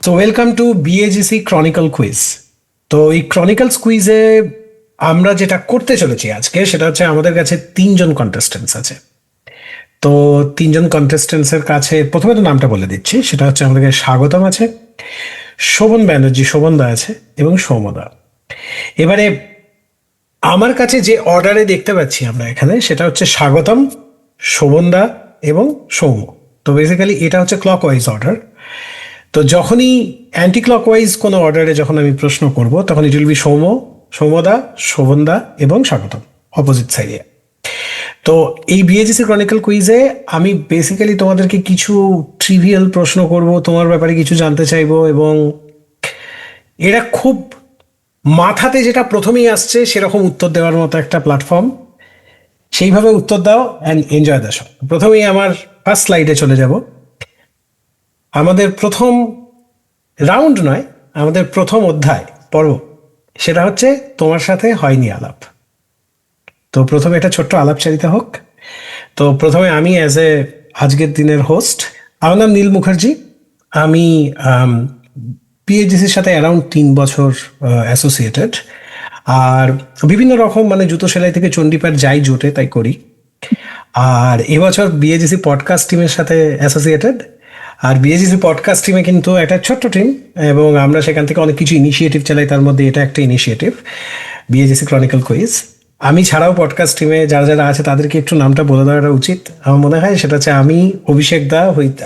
So welcome to BAGC chronicle quiz. তো এই Chronicles কুইজে আমরা যেটা করতে চলেছি আজকে সেটা হচ্ছে আমাদের কাছে তিনজন কন্টেস্টেন্টস আছে। তো তিনজন কন্টেস্টেন্টসের কাছে প্রথমে তো নামটা বলে দিচ্ছি, সেটা হচ্ছে আমাদের কাছে স্বাগতম আছে, শোভন ব্যানার্জি শোভনদা আছে এবং সৌমদা। এবারে আমার কাছে যে অর্ডারে দেখতে পাচ্ছি আমরা এখানে সেটা হচ্ছে স্বাগতম, শোভনদা এবং সৌম। তো বেসিক্যালি এটা হচ্ছে ক্লকওয়াইজ অর্ডার। তো যখনই অ্যান্টি ক্লকওয়াইজ কোনো অর্ডারে যখন আমি প্রশ্ন করব তখন ইট উইল বি সৌমদা, শোভনদা এবং স্বাগতম অপোজিট সাইডে। তো এই বিএজিসি ক্রনিকল কুইজে আমি বেসিক্যালি তোমাদেরকে কিছু ট্রিভিয়াল প্রশ্ন করব, তোমার ব্যাপারে কিছু জানতে চাইবো, এবং এরা খুব মাথাতে যেটা প্রথমেই আসছে সেরকম উত্তর দেওয়ার মতো একটা প্ল্যাটফর্ম। সেইভাবে উত্তর দাও অ্যান্ড এনজয় দ্য শো। প্রথমেই আমার ফার্স্ট স্লাইডে চলে যাব। আমাদের প্রথম রাউন্ড নয়, আমাদের প্রথম অধ্যায় পর্ব, সেটা হচ্ছে তোমার সাথে হয়নি আলাপ। তো প্রথমে একটা ছোট্ট আলাপচারিতা হোক। তো প্রথমে আমি অ্যাজ এ আজকের দিনের হোস্ট, আমার নাম নীল মুখার্জি। আমি পিএইচডিসির সাথে অ্যারাউন্ড 3 বছর অ্যাসোসিয়েটেড, আর বিভিন্ন রকম মানে জুতো সেলাই থেকে চণ্ডীপাঠ যাই জোটে তাই করি। আর এবছর বিএজিসি পডকাস্ট টিমের সাথে অ্যাসোসিয়েটেড। আর বিএজিসি পডকাস্ট টিমে কিন্তু একটা ছোট্ট টিম, এবং আমরা সেখান থেকে অনেক কিছু ইনিশিয়েটিভ চালাই, তার মধ্যে এটা একটা ইনিশিয়েটিভ বিএজিসি ক্রনিকল কুইজ। আমি ছাড়াও পডকাস্ট টিমে যারা যারা আছে তাদেরকে একটু নামটা বলে দেওয়াটা উচিত আমার মনে হয়। সেটা হচ্ছে আমি, অভিষেক দা,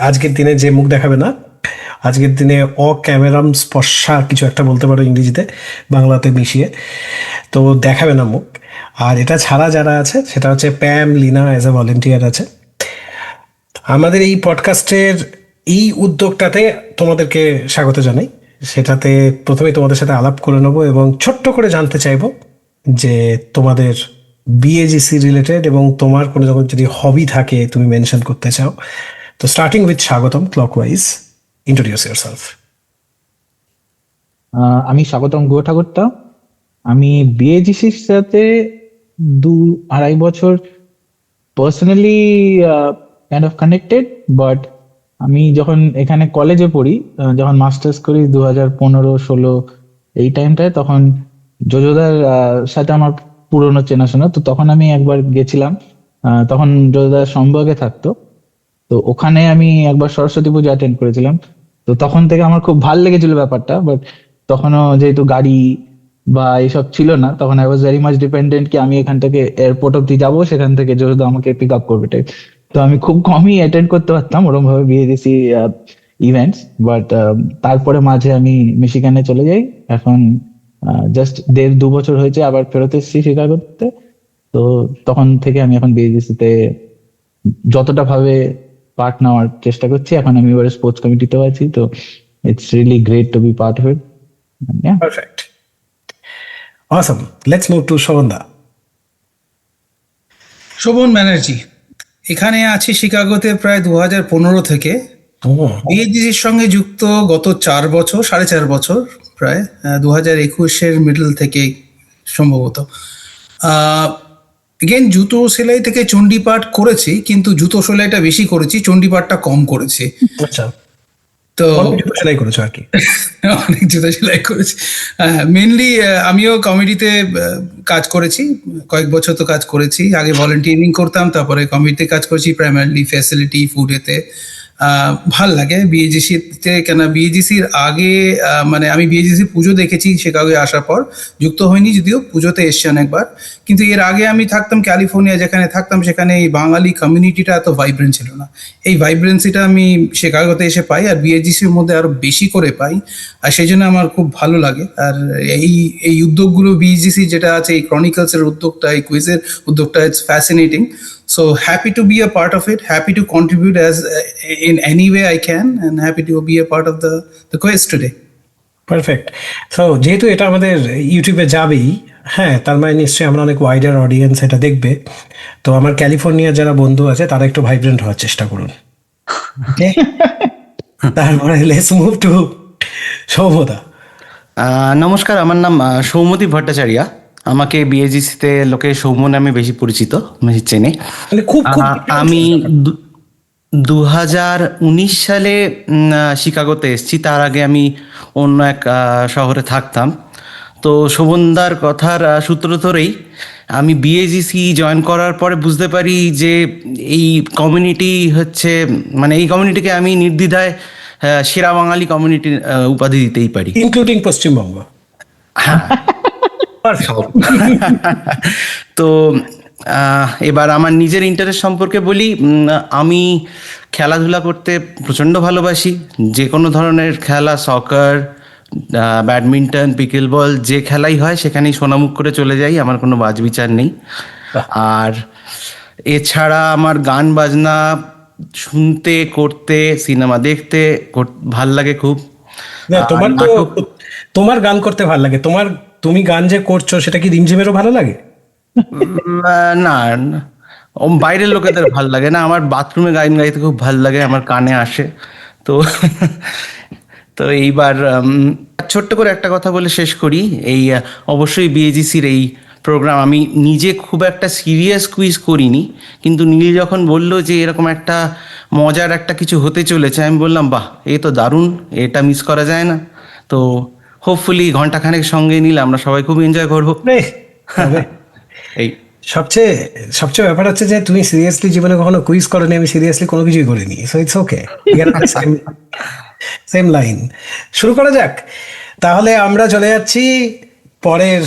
আজকের দিনে যে মুখ দেখাবে না, আজকের দিনে ক্যামেরাম স্পর্শা কিছু একটা বলতে পারো ইংরেজিতে, বাংলাতে মিশিয়ে, তো দেখাবে না মুখ। আর এটা ছাড়া যারা আছে সেটা হচ্ছে প্যাম, লিনা অ্যাজ এ ভলেন্টিয়ার আছে। আমাদের এই পডকাস্টের এই উদ্যোগটাতে তোমাদেরকে স্বাগত জানাই। সেটাতে প্রথমে তোমাদের সাথে আলাপ করে নেবো এবং ছোট্ট করে জানতে চাইবো যে তোমাদের বিএজিসি রিলেটেড এবং তোমার কোনো যখন যদি হবি থাকে তুমি মেনশন করতে চাও। তো স্টার্টিং উইথ স্বাগতম, ক্লকওয়াইজ, ইন্ট্রোডিউস ইয়োরসেলফ। আমি স্বাগতম গুহ ঠাকুরতা। আমি বিএজিসির সাথে 2-2.5 বছর personally kind of connected, but আমি যখন এখানে কলেজে পড়ি, যখন মাস্টার্স করি 2015-16 এই টাইমটায়, তখন যোজোদার সাথে আমার পুরনো চেনাশোনা। তো তখন আমি একবার গেছিলাম, তখন যোজোদার সম্পর্কে থাকতো। তো ওখানে আমি একবার সরস্বতী পুজো অ্যাটেন্ড করেছিলাম। তো তখন থেকে আমার খুব ভাল লেগেছিল ব্যাপারটা, বাট তখনও যেহেতু গাড়ি বা এইসব ছিল না, তখন I was very much dependent কি আমি এখান থেকে এয়ারপোর্ট অব্দি যাবো, সেখান থেকে যদি আমাকে পিক আপ করবে টাইপ। তো আমি খুব কমই অ্যাটেন্ড করতে পারতাম ওরকম ভাবে বিএডিসি ইভেন্টস, বাট তারপরে মাঝে আমি মিশিগানে চলে যাই। এখন জাস্ট 1.5-2 বছর হয়েছে আবার ফেরত এসেছি শিকাগোতে। তো তখন থেকে আমি এখন বিএডিসি তে যতটা ভাবে পার্ট নেওয়ার চেষ্টা করছি। এখন আমি এবারে স্পোর্টস কমিটিতেও আছি, তো it's really great to be part of it. Perfect, Asom. Let's move to শোভনদা। শোভন ব্যানার্জি, এখানে আছি শিকাগোতে প্রায় 2015 থেকে। বিএজিসির সঙ্গে যুক্ত গত 4 বছর, 4.5 বছর প্রায়, 2021-এর মিডল থেকে সম্ভবত। এগেন জুতো সেলাই থেকে চণ্ডীপাঠ করেছি, কিন্তু জুতো সেলাইটা বেশি করেছি, চণ্ডীপাঠটা কম করেছি। আচ্ছা, তো অনেক জুতো সেলাই করেছো আর কি? অনেক জুতো সেলাই করেছি। মেনলি আমিও কমিটিতে কাজ করেছি, কয়েক বছর তো কাজ করেছি। আগে ভলেন্টিয়ারিং করতাম, তারপরে কমিটিতে কাজ করেছি, প্রাইমারিলি ফ্যাসিলিটি ফুডেতে। ভাল লাগে বিএজিসিতে, কেন বিএজিসির আগে মানে আমি বিএজিসি পুজো দেখেছি শিকাগোয় আসার পর, যুক্ত হয়নি যদিও, পুজোতে এসছি অনেকবার। কিন্তু এর আগে আমি থাকতাম ক্যালিফোর্নিয়া, যেখানে থাকতাম সেখানে এই বাঙালি কমিউনিটিটা এত ভাইব্রেন্ট ছিল না। এই ভাইব্রেন্সিটা আমি শিকাগোতে এসে পাই, আর বিএজিসির মধ্যে আরো বেশি করে পাই, আর সেই জন্য আমার খুব ভালো লাগে। আর এই এই উদ্যোগগুলো বিএজিসি যেটা আছে, এই ক্রনিকলসের উদ্যোগটা, এই কুইজের উদ্যোগটা, it's fascinating. So happy to be a part of it, happy to contribute as in any way I can, and happy to be a part of the quiz today. Perfect. So যেহেতু এটা আমাদের ইউটিউবে যাবেই, হ্যাঁ, তার মানে নিশ্চয়ই আমরা অনেক ওয়াইডার অডিয়েন্স এটা দেখবে। তো আমার ক্যালিফোর্নিয়ার যারা বন্ধু আছে তারা একটু ভাইব্রেন্ট হওয়ার চেষ্টা করুন। ওকে, তারপরে লেটস মুভ টু সৌমদা। নমস্কার, আমার নাম সৌমদীপ ভট্টাচার্য। আমাকে বিএজিসিতে লোকে সৌম নামে বেশি পরিচিত, বেশি চেনে। মানে খুব খুব আমি 2019 সালে শিকাগোতে এসেছি। তার আগে আমি অন্য এক শহরে থাকতাম। তো শোভনদার কথার সূত্র ধরেই আমি বিএজিসি জয়েন করার পরে বুঝতে পারি যে এই কমিউনিটি হচ্ছে, মানে এই কমিউনিটিকে আমি নির্দ্বিধায় সেরা বাঙালি কমিউনিটি উপাধি দিতেই পারি। ইনক্লুডিং পশ্চিমবঙ্গ। সব। তো এবার আমার নিজের ইন্টারেস্ট সম্পর্কে বলি। আমি খেলাধুলা করতে প্রচণ্ড ভালোবাসি। যে কোনো ধরনের খেলা, সকার, ব্যাডমিন্টন, পিকেল বল, যে খেলাই হয় সেখানেই সোনামুখ করে চলে যাই, আমার কোনো বাছবিচার নেই। আর এছাড়া আমার গান বাজনা শুনতে, করতে, সিনেমা দেখতে ভাল লাগে খুব। না, আর তোমার তো নাটক। তোমার গান করতে ভালো লাগে। তুমি গান যে করছো সেটা কি রিমঝিমেরও ভালো লাগে? না, না, বাইরের লোকেদের ভাল লাগে না, আমার বাথরুমে গান গাইতে খুব ভাল লাগে, আমার কানে আসে। তো তো এইবার ছোট্ট করে একটা কথা বলে শেষ করি। এই অবশ্যই বিএজিসির এই প্রোগ্রাম, আমি নিজে খুব একটা সিরিয়াস কুইজ করিনি, কিন্তু নীল যখন বললো যে এরকম একটা মজার একটা কিছু হতে চলেছে, আমি বললাম বাহ, এ তো দারুণ, এটা মিস করা যায় না। তো হোপফুলি ঘন্টাখানেক সঙ্গে নিলে আমরা সবাই খুব এনজয় করবো। রে, তবে এই সবচেয়ে সবচেয়ে ব্যাপার হচ্ছে যে তুমি সিরিয়াসলি জীবনে কখনো কুইজ করোনি, আমি সিরিয়াসলি কোনো কিছুই করিনি, so it's okay. Same line. শুরু করা যাক তাহলে। আমরা চলে যাচ্ছি পরের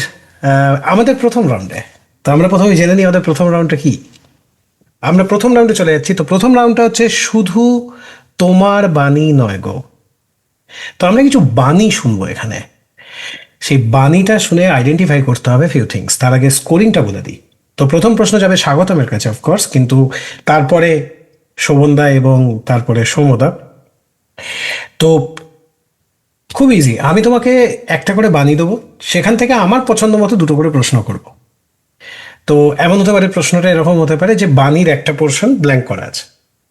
আমাদের প্রথম রাউন্ডে। তো আমরা প্রথমে জেনে নিই আমাদের প্রথম রাউন্ডটা কি। আমরা প্রথম রাউন্ডে চলে যাচ্ছি। তো প্রথম রাউন্ডটা হচ্ছে শুধু তোমার বাণী নয় গো। তো আমরা কিছু বাণী শুনবো এখানে। সেই বাণীটা শুনে আইডেন্টিফাই করতে হবে ফিউ থিংস। তার আগে স্কোরিংটা বলে দিই। তো প্রথম প্রশ্ন যাবে স্বাগতমের কাছে অফকোর্স, কিন্তু তারপরে শোভনদা এবং তারপরে সৌমদা। তো খুব ইজি, আমি তোমাকে একটা করে বাণী দেবো, সেখান থেকে আমার পছন্দ মতো দুটো করে প্রশ্ন করব। তো এমন হতে পারে, প্রশ্নটা এরকম হতে পারে যে বাণীর একটা পোর্শন ব্ল্যাঙ্ক করা আছে,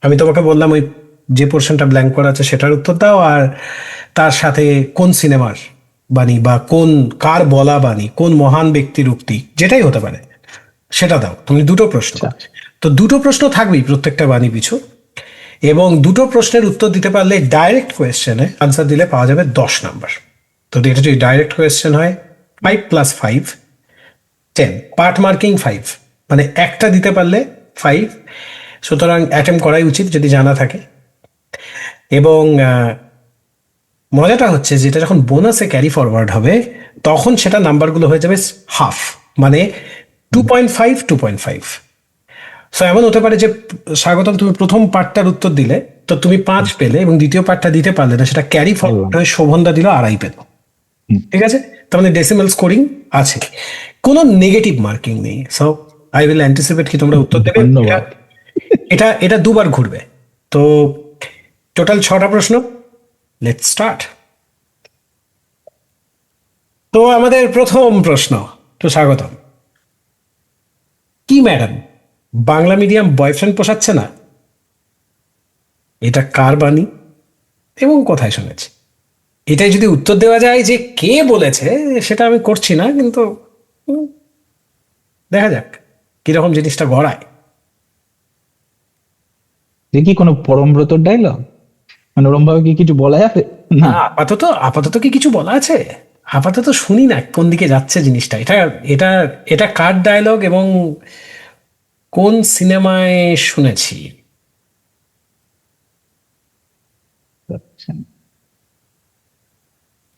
আমি তোমাকে বললাম ওই যে পোর্শনটা ব্ল্যাঙ্ক করা আছে সেটার উত্তর দাও, আর তার সাথে কোন সিনেমার বাণী বা কার বলা বাণী, কোন মহান ব্যক্তির উক্তি, যেটাই হতে পারে সেটা দাও। তুমি দুটো প্রশ্ন, তো দুটো প্রশ্ন থাকবেই প্রত্যেকটা বাণী পিছু, এবং দুটো প্রশ্নের উত্তর দিতে পারলে ডাইরেক্ট কোয়েশ্চেনে আনসার দিলে পাওয়া যাবে 10 নাম্বার। তো এটা যদি ডাইরেক্ট কোয়েশ্চেন হয় 5 + 5 10, পার্ট মার্কিং 5, মানে একটা দিতে পারলে 5। সুতরাং অ্যাটেম্প করাই উচিত যদি জানা থাকে। এবং মজাটা হচ্ছে যেটা যখন বোনাসে ক্যারি ফরওয়ার্ড হবে তখন সেটা নাম্বারগুলো হয়ে যাবে হাফ, মানে 2.5 2.5। সো এমন হতে পারে যে স্বাগতম, তুমি প্রথম পার্টটার উত্তর দিলে তো তুমি 5 পেলে, এবং দ্বিতীয় পার্টটা দিতে পারলে না, সেটা ক্যারি ফরওয়ার্ড হয়ে শোভনদা দিল 2.5 পেল। ঠিক আছে, তার মানে ডেসিমাল স্কোরিং আছে, কোনো নেগেটিভ মার্কিং নেই। সো আই উইল অ্যান্টিসিপেট কি তোমরা উত্তর দেবে। ধন্যবাদ। এটা এটা দুবার ঘুরবে। তো টোটাল 6টা প্রশ্ন। Let's start. তো আমাদের প্রথম প্রশ্ন, তো স্বাগতম। কি ম্যাডাম, বাংলা মিডিয়াম বয়ফ্রেন্ড পোষাচ্ছে না? এটা কার বাণী এবং কোথায় শুনেছি? এটাই যদি উত্তর দেওয়া যায় যে কে বলেছে, সেটা আমি করছি না, কিন্তু দেখা যাক কিরকম জিনিসটা গড়ায়। দেখি কোনো পরমব্রতর ডায়লগ, মানে ওরম ভাবে কি কিছু বলা যাবে? না, আপাতত আপাতত কি কিছু বলা আছে? আপাতত শুনি না কোন দিকে যাচ্ছে জিনিসটা। এটা এটা এটা কার ডায়লগ এবং কোন সিনেমায় শুনেছি?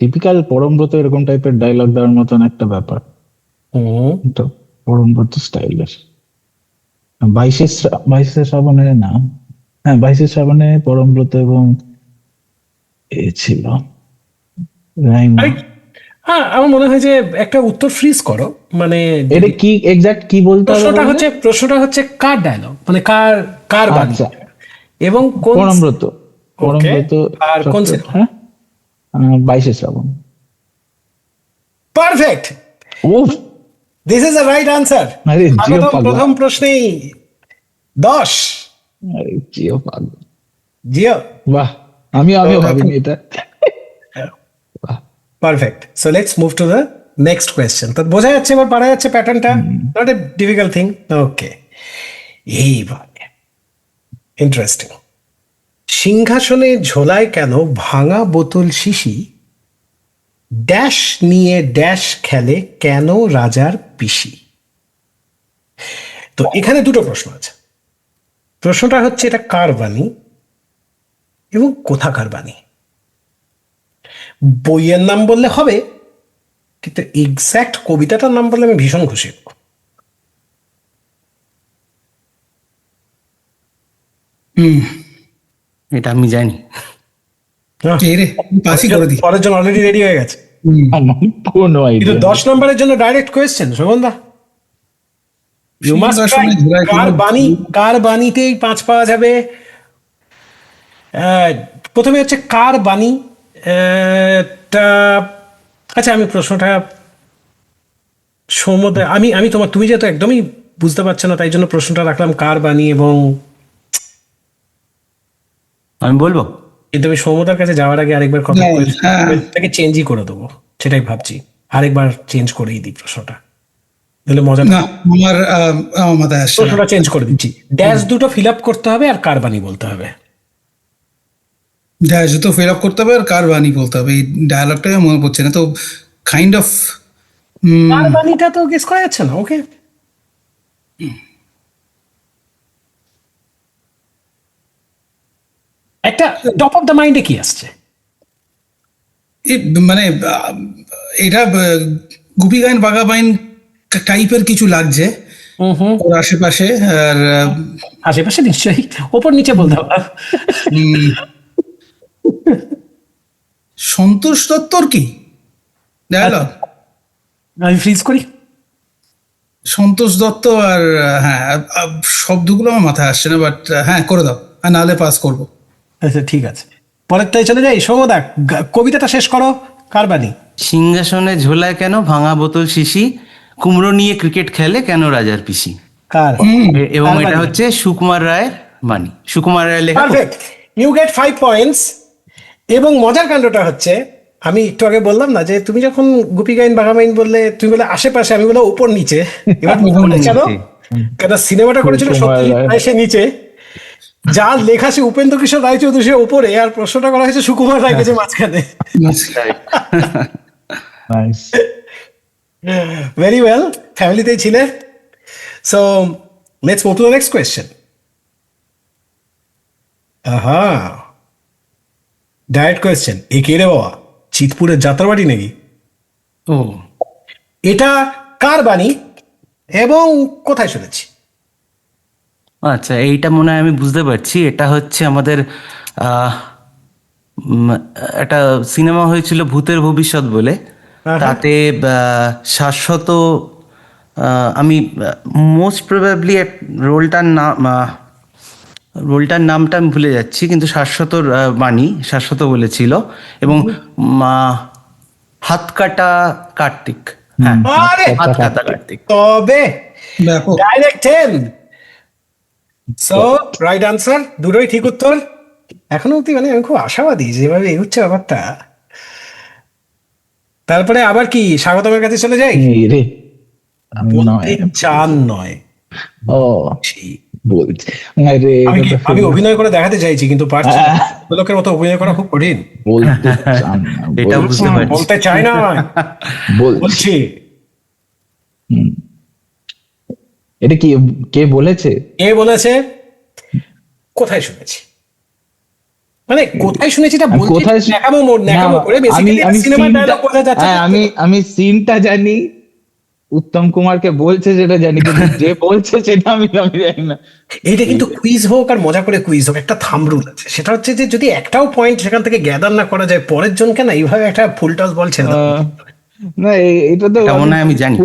টিপিক্যাল পরমব্রত এরকম টাইপের ডায়লগ দেওয়ার মতন একটা ব্যাপার। হুম, তো পরমব্রত স্টাইলের 22শে শ্রাবণে না, হ্যাঁ 22শে শ্রাবণে পরমব্রত এবং এ ছিল রাইমা। আরে, হ্যাঁ, আমার মনে হয় যে একটা উত্তর ফ্রিজ করো, মানে এটা কি এক্সাক্ট কি বলতে হবে বললে? প্রশ্নটা হচ্ছে কার ডায়লগ, মানে কার কার বাণী আচ্ছা, এবং কোন পরমব্রত। পরমব্রত আর কোন সত্য- সিনেমা? হ্যাঁ 22শে শ্রাবণ। পারফেক্ট, উফ, this is the right answer. আরে জিও পাগলা, প্রথম প্রশ্নেই 10। আরে জিও পাগলা, জিও, বাহ, আমিও তো ভাবিনি এটা। বাহ, perfect. So let's move to the next question. তো বোঝা যাচ্ছে এবার, পারা যাচ্ছে প্যাটার্নটা, নট এ ডিফিকাল্ট থিং। ওকে, এইবার ইন্টারেস্টিং। সিংহাসনে ঝোলায় কেন ভাঙা বোতল শিশি, ড্যাশ নিয়ে ড্যাশ খেলে কেন রাজার পিসি? তো এখানে দুটো প্রশ্ন আছে। প্রশ্নটা হচ্ছে এটা কার বাণী এবং কোথাকার বাণী। বইয়ের নাম বললে হবে, কিন্তু এক্স্যাক্ট কবিতাটার নাম বললে আমি ভীষণ খুশি হব। এটা আমি জানি। এই রে, পাসই করে দিই। পরের জন্য অলরেডি রেডি হয়ে গেছে, আমার কোনো কিন্তু আইডিয়া 10 নম্বরের জন্য ডাইরেক্ট কোয়েশ্চেন। শোভনদা, ইউ মাস্ট সিংহাসনে ঝোলায় কেন কার বাণী, কার বাণীতেই 5 পাওয়া যাবে। প্রথমে হচ্ছে কার বাণী। টা আচ্ছা, আমি প্রশ্নটা সৌমদা, আমি তুমি যেহেতু একদমই বুঝতে পারছো না, তাই জন্য প্রশ্নটা রাখলাম কার বাণী, এবং আমি বলবো কিন্তু আমি সৌমদার কাছে যাওয়ার আগে আরেকবার কথা হ্যাঁ। তাকে চেঞ্জই করে দেবো, সেটাই ভাবছি। আরেকবার চেঞ্জ করেই দিই প্রশ্নটা, তাহলে মজা না, আমার মাথায় আসছে না। প্রশ্নটা চেঞ্জ করে দিচ্ছি। ড্যাশ দুটো ফিল আপ করতে হবে আর কার বাণী বলতে হবে। ড্যাশ তো ফিল আপ করতে হবে আর কার বাণী বলতে হবে। এই ডায়ালগটাই মনে পড়ছে না তো, কাইন্ড অফ। কার বাণীটা তো গেস করা যাচ্ছে না। ওকে, একটা টপ অফ দ্য মাইন্ডে কি আসছে? মানে এটা গুপি গাইন বাঘা বাইন টাইপের কিছু লাগছে ওর আশেপাশে। আর আশেপাশে নিশ্চয়ই, ওপর নিচে বলতে হবে। সন্তোষ দত্তর কি ডায়ালগ? আমি ফ্রিজ করি। সন্তোষ দত্ত আর হ্যাঁ, শব্দগুলো আমার মাথায় আসছে না, বাট হ্যাঁ করে দাও, আর নাহলে পাস করবো। আচ্ছা ঠিক আছে, পরেরটাই চলে যাই। সৌমদা, কবিতাটা শেষ করো। কার বাণী? সিংহাসনে ঝোলায় কেন ভাঙা বোতল শিশি, কুমড়ো নিয়ে ক্রিকেট খেলে কেন রাজার পিসি। কার? এবং কার এটা বাণী? হচ্ছে সুকুমার রায়ের বাণী, সুকুমার রায়ের লেখা। Perfect, you get 5 points. এবং মজার কাণ্ডটা হচ্ছে, আমি একটু আগে বললাম না যে তুমি যখন গুপি গাইন বাঘা বাইন বললে, তুমি বলে আশেপাশে, আমি বলে উপর নিচে। এবার কেন? কেন সিনেমাটা করেছিল সুকুমার সত্যজিৎ রায়। রায়, সে নিচে, যার লেখা সে উপেন্দ্র কিশোর রায়চৌধুরী সে উপরে, আর প্রশ্নটা করা হয়েছে সুকুমার রায় গেছে মাঝখানে। নাইস। ভেরি ওয়েল, ফ্যামিলিতেই ছিলে। So let's move to the next question. আহা, ডাইরেক্ট কোয়েশ্চেন। এ কে রে বাবা, চিতপুরের যাত্রাবাড়ি নাকি? ও এটা কার বাণী এবং কোথায় শুনেছি? আচ্ছা, এইটা মনে হয় আমি বুঝতে পারছি। এটা হচ্ছে আমাদের একটা সিনেমা হয়েছিল ভূতের ভবিষ্যৎ বলে। তাতে শাশ্বত, আমি মোস্ট প্রবাবলি রোলটার নামটা আমি ভুলে যাচ্ছি, কিন্তু শাশ্বতর বাণী শাশ্বত বলেছিল। এবং হাতকাটা কার্তিক, হ্যাঁ আরে, হাতকাটা কার্তিক। তবে ব্যাপক। ডাইরেক্ট 10। সো রাইট আনসার, দুটোই ঠিক উত্তর। এখনো অব্দি মানে আমি খুব আশাবাদী যেভাবে এগুচ্ছে ব্যাপারটা। তারপরে আবার কি স্বাগতমের কাছে চলে যাই? এই রে, আমি নয়। বলতে চান নয়, ও বলছি, আরে আমি এটা তো আমি অভিনয় করে দেখাতে চাইছি কিন্তু পারছি না। লোকের মতো অভিনয় করা খুব কঠিন। বলতে চান না, এটা বলছি। বুঝতে পারছি। বলতে চাই না, বলছি। বলছি। হুম। এটা কি, কে বলেছে? কে বলেছে, কোথায় শুনেছি, মানে কোথায় শুনেছি এটা আমি বলছি কোথায় ন্যাকামো না, করে আমি বেসিক্যালি আমি সিনেমা scene টা- ডায়লগ বোঝা যাচ্ছে। হ্যাঁ, আমি সিনটা জানি, উত্তম কুমারকে বলছে সেটা জানি, কিন্তু যে বলছে সেটা আমি জানি না। এইটা কিন্তু কুইজ হোক আর মজা করে কুইজ হোক, একটা থাম রুল আছে, সেটা হচ্ছে যে যদি একটাও পয়েন্ট সেখান থেকে গ্যাদার না করা যায়, পরের জনকে না এইভাবে একটা ফুল টস বল ছেড়ে দেওয়া উচিত নয়। না, এটা তো এটা মনে হয় আমি জানি।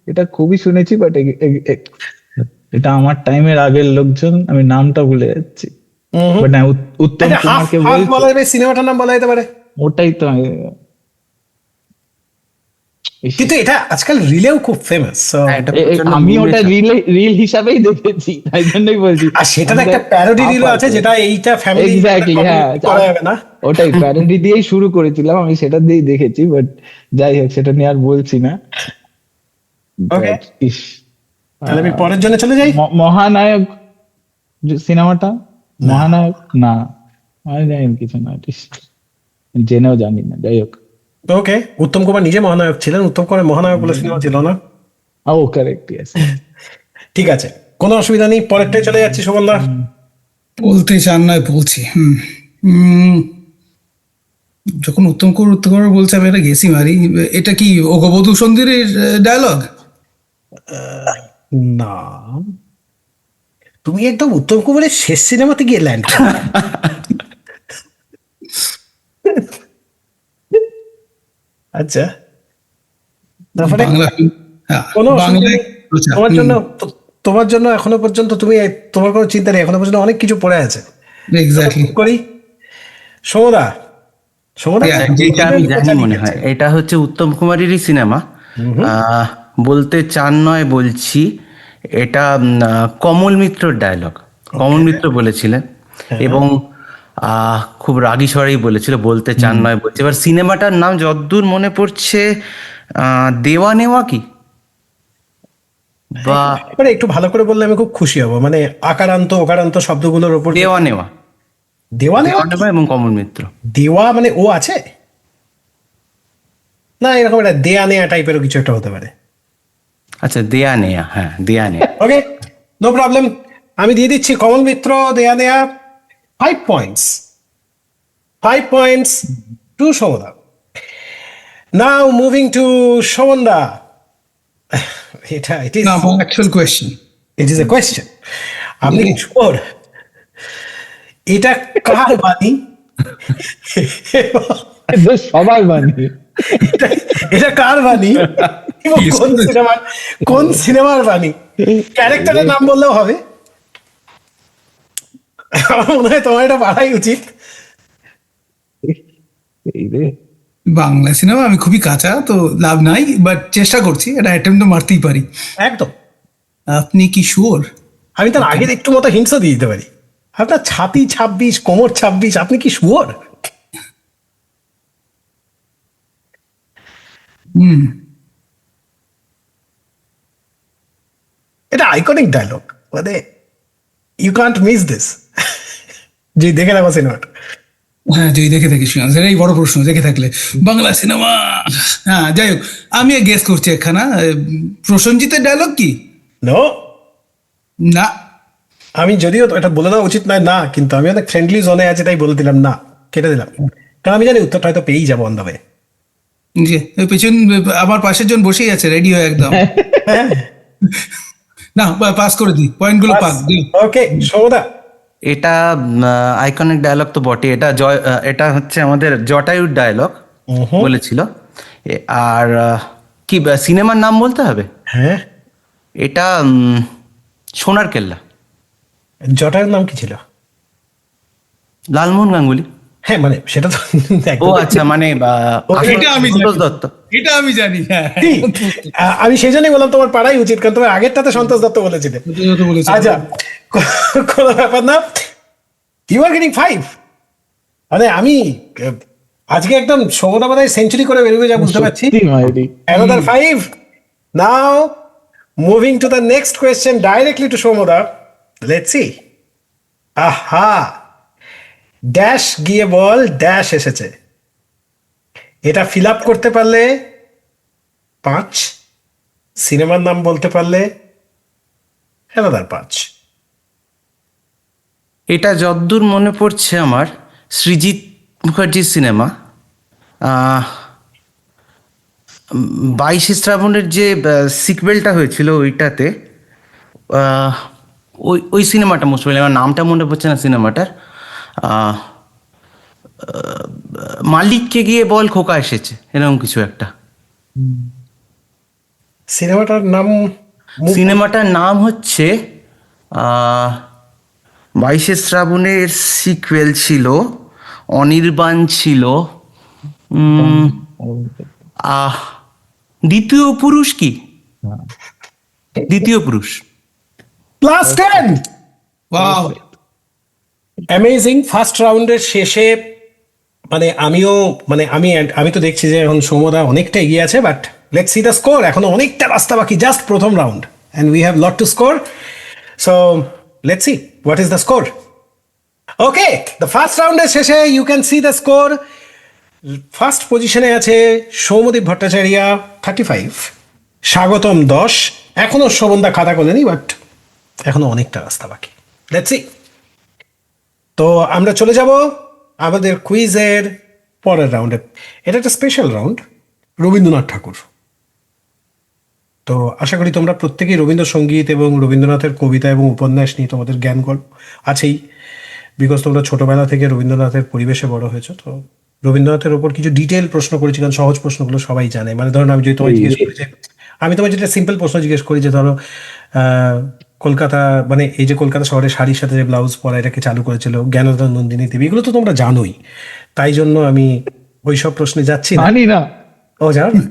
এটা খুবই শুনেছি, বাট এটা আমার টাইমের আগের লোকজন, আমি নামটা ভুলে যাচ্ছি। বাট না, উত্তম আচ্ছা, হাফ কুমারকে হাফ বলছে, বলা যাবে, সিনেমাটার নাম বলা যেতে পারে। ওটাই তো ইস, কিন্তু এটা আজকাল রিলেও খুব ফেমাস। হ্যাঁ, এটা প্রচণ্ড আমি meme ওটা এর সাথে। রিল হিসাবেই দেখেছি, তাই জন্যই বলছি। আর সেটার একটা প্যারোডি রিলও আছে, যেটা এইটা ফ্যামিলি এক্স্যাক্টলি, হ্যাঁ, করা যাবে না। ওটাই প্যারোডি দিয়েই শুরু করেছিলাম, আমি সেটা দিয়েই দেখেছি, বাট যাই হোক, সেটা নিয়ে আর বলছি না। Okay. But, ইস, তাহলে আমি পরের জন্য চলে যাই। মহানায়ক সিনেমাটা, মহানায়ক না, আমি জানি না কিছু না, artist। জেনেও জানি না, যাই হোক। ওকে, উত্তম কুমার নিজে মহানায়ক ছিলেন, উত্তম কুমার মহানায়ক বলে সিনেমা ছিল না। ও কারেক্ট, ইয়েস। ঠিক আছে, কোনো অসুবিধা নেই, পরেরটাই চলে যাচ্ছি সুমনদা। বলতে চান নয় বলছি। হুম, যখন উত্তম কুমার বলছে আমি এটা গেসি মারি, এটা কি অগবধূ সন্ধিরের ডায়লগ? না, তুমি একদম উত্তম কুমারের শেষ সিনেমাতে গিয়ে ল্যান্ড। আচ্ছা, তারপরে বাংলা film, হ্যাঁ, কোনো অসুবিধা বাংলায় নেই। আচ্ছা, তোমার জন্য তোমার জন্য এখনো পর্যন্ত তোমার কোনো চিন্তা নেই, এখনো পর্যন্ত অনেক কিছু পড়ে আছে। এক্স্যাক্টলি। করি সমদা, সমদা Yeah, যেটা আমি জানি মনে হয় এটা হচ্ছে উত্তম কুমারেরই সিনেমা। বলতে চান নয় বলছি, এটা কমল মিত্রর ডায়লগ। কমল মিত্র বলেছিলেন এবং খুব রাগী স্বরেই বলেছিল বলতে চান নয় বলছি। এবার সিনেমাটার নাম যদ্দূর মনে পড়ছে দেওয়া নেওয়া কি, বা এবারে একটু ভালো করে বললে আমি খুব খুশি হব, মানে আকারান্ত ওকারান্ত শব্দগুলোর উপর। দেওয়া নেওয়া, দেওয়া নেওয়া, দেওয়া নেওয়া এবং কমল মিত্র। দেওয়া মানে ও আছে না, এরকম একটা দেয়া নেয়া টাইপেরও কিছু একটা হতে পারে। আচ্ছা, দেয়া নেয়া, হ্যাঁ দেয়া নেয়া। ওকে, নো প্রবলেম, আমি দিয়ে দিচ্ছি কমল মিত্র, দেয়া নেয়া। 5 পয়েন্টস, 5 পয়েন্টস টু সমদা। নাও মুভিং টু সমন্দা। এটা ইট ইজ না, actual question. It is a question. আপনি কি শিওর এটা কার বাণী? কিন্তু সবাই বানি। এটা- এটা কার বাণী এবং কোন সিনেমার বাণী? ক্যারেক্টারের নাম বললেও হবে। আমার মনে হয় তোমার এটা পাঠাই উচিত। এই রে, বাংলা সিনেমা আমি খুবই কাঁচা, তো লাভ নাই, বাট চেষ্টা করছি, এটা অ্যাটেম্প তো মারতেই পারি। একদম, আপনি কি শিওর? আমি তার আগের একটু মতো হিংসা দিয়ে দিতে পারি। আপনার ছাতি 26, কোমর 26, আপনি কি শুয়োর? হুম, এটা আইকনিক ডায়লগ, মানে ইউ কান্ট মিস দিস। যে দেখে রাখো সিনেমাটা। হ্যাঁ, যদি দেখে থাকিস না, সেটাই বড় প্রশ্ন, দেখে থাকলে। বাংলা সিনেমা, হ্যাঁ, যাই হোক, আমি গেস করছি একখানা। প্রসেনজিতের ডায়লগ কি? নো, না। আমি যদিও এটা বলে দেওয়া উচিত নয় না, কিন্তু আমি অনেক ফ্রেন্ডলি জোনে আছে তাই বলে দিলাম না, কেটে দিলাম, কারণ আমি জানি উত্তরটা হয়তো পেয়েই যাবো অন দ্য ওয়ে। যে ওই পেছন আমার পাশের জন বসেই আছে রেডি হয়ে একদম। না, পাস করে দিই, পয়েন্টগুলো পাক দিই। ওকে সমদা, এটা আইকনিক ডায়লগ তো বটে। এটা হচ্ছে আমাদের জটায়ুর ডায়লগ বলেছিল। আর কি সিনেমার নাম বলতে হবে? হ্যাঁ, এটা সোনার কেল্লা। জটার নাম কি ছিল? লালমোহন গাঙ্গুলি। হ্যাঁ, মানে সেটা তো ও একদম। আচ্ছা, মানে এটা আমি সন্তোষ জানি। দত্ত। এটা আমি জানি, হ্যাঁ। কি? আমি সেই জন্যই বললাম তোমার পাড়াই উচিত, কারণ তোমার আগেরটাতে সন্তোষ দত্ত বলেছিলে। যত বলেছি। আচ্ছা, কোনো ব্যাপার না, ইউ আর গেটিং 5। মানে আমি আজকে একদম সমদা বোধহয় সেঞ্চুরি করে বেরোবে যা বুঝতে পারছি। সত্যি মাইরি। Another 5. Now, moving to the next question directly to Shomoda. Let's see. Aha! Dash গিয়ে বল ড্যাশ এসেছে। এটা ফিল আপ করতে পারলে 5, সিনেমার নাম বলতে পারলে another 5। এটা যদ্দূর মনে পড়ছে আমার সৃজিত মুখার্জির সিনেমা। 22শে শ্রাবণের যে সিকভেলটা হয়েছিল ওইটাতে, ওই সিনেমাটা মোস্ট প্রবলি, আমার নামটা মনে পড়ছে না সিনেমাটার। মালিককে গিয়ে বল খোকা এসেছে, এরকম কিছু একটা। সিনেমাটার নাম হচ্ছে 22শে শ্রাবণের সিকুয়েল ছিল, অনির্বাণ ছিল, দ্বিতীয় পুরুষ কি, দ্বিতীয় পুরুষ। প্লাস 10। Wow, amazing. ফার্স্ট রাউন্ডের শেষে মানে আমি তো দেখছি যে এখন সমদা অনেকটা এগিয়ে আছে, but let's see the score. এখনো অনেকটা রাস্তা বাকি, জাস্ট প্রথম round and we have lot to score. So let's see what is the score. Okay, the first রাউন্ডের শেষে you can see the score. First পজিশনে আছে সৌম্যদীপ ভট্টাচার্য 35, স্বাগতম 10। এখনো শোভনদা খাতা খোলেনি, বাট এখনো অনেকটা রাস্তা বাকি। Let's see. তো আমরা চলে যাব আমাদের কুইজের পরের রাউন্ডে। এটা একটা স্পেশাল রাউন্ড, রবীন্দ্রনাথ ঠাকুর। তো আশা করি তোমরা প্রত্যেকেই রবীন্দ্রসঙ্গীত এবং রবীন্দ্রনাথের কবিতা এবং উপন্যাস নিয়ে তোমাদের জ্ঞান আছেই, বিকজ তোমরা ছোটবেলা থেকে রবীন্দ্রনাথের পরিবেশে বড় হয়েছো। তো রবীন্দ্রনাথের ওপর কিছু ডিটেল প্রশ্ন করেছি, কারণ সহজ প্রশ্নগুলো সবাই জানে। মানে ধরো আমি যদি তোমায় জিজ্ঞেস করি যে, আমি তোমায় যেটা সিম্পল প্রশ্ন জিজ্ঞেস করি যে ধরো কলকাতা, মানে এই যে কলকাতা শহরে শাড়ির সাথে যে ব্লাউজ পরা এটাকে চালু করেছিল জ্ঞানদান নন্দিনী দেবী, এগুলো তো তোমরা জানোই। তাই জন্য আমি ওইসব প্রশ্নে যাচ্ছি না। জানি না। ও জানো,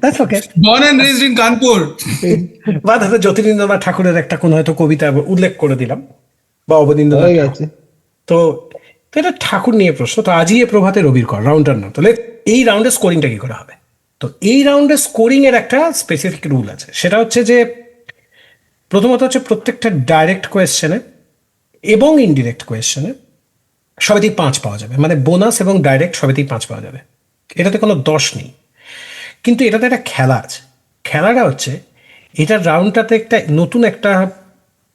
that's okay. Born and raised in Kanpur. বা ধরো জ্যোতিরিন্দ্রনাথ ঠাকুরের একটা কোনো হয়তো কবিতা উল্লেখ করে দিলাম, বা অবনীন্দ্রনাথ হয়ে ঠাকুর। গেছে। তো তো এটা ঠাকুর নিয়ে প্রশ্ন। তো আজই এ প্রভাতে রবির কর রাউন্ডার না, তাহলে এই রাউন্ডের স্কোরিংটা কি করে হবে? তো এই রাউন্ডের স্কোরিং এর একটা স্পেসিফিক রুল আছে। সেটা হচ্ছে যে প্রথমত হচ্ছে প্রত্যেকটা ডাইরেক্ট কোয়েশ্চেনে এবং ইনডিরেক্ট কোয়েশ্চেনে সবেতেই 5 পাওয়া যাবে। মানে বোনাস এবং ডাইরেক্ট সবেতেই 5 পাওয়া যাবে। এটাতে কোনো দোষ নেই। কিন্তু এটাতে একটা খেলা আছে। খেলাটা হচ্ছে এটার রাউন্ডটাতে একটা নতুন একটা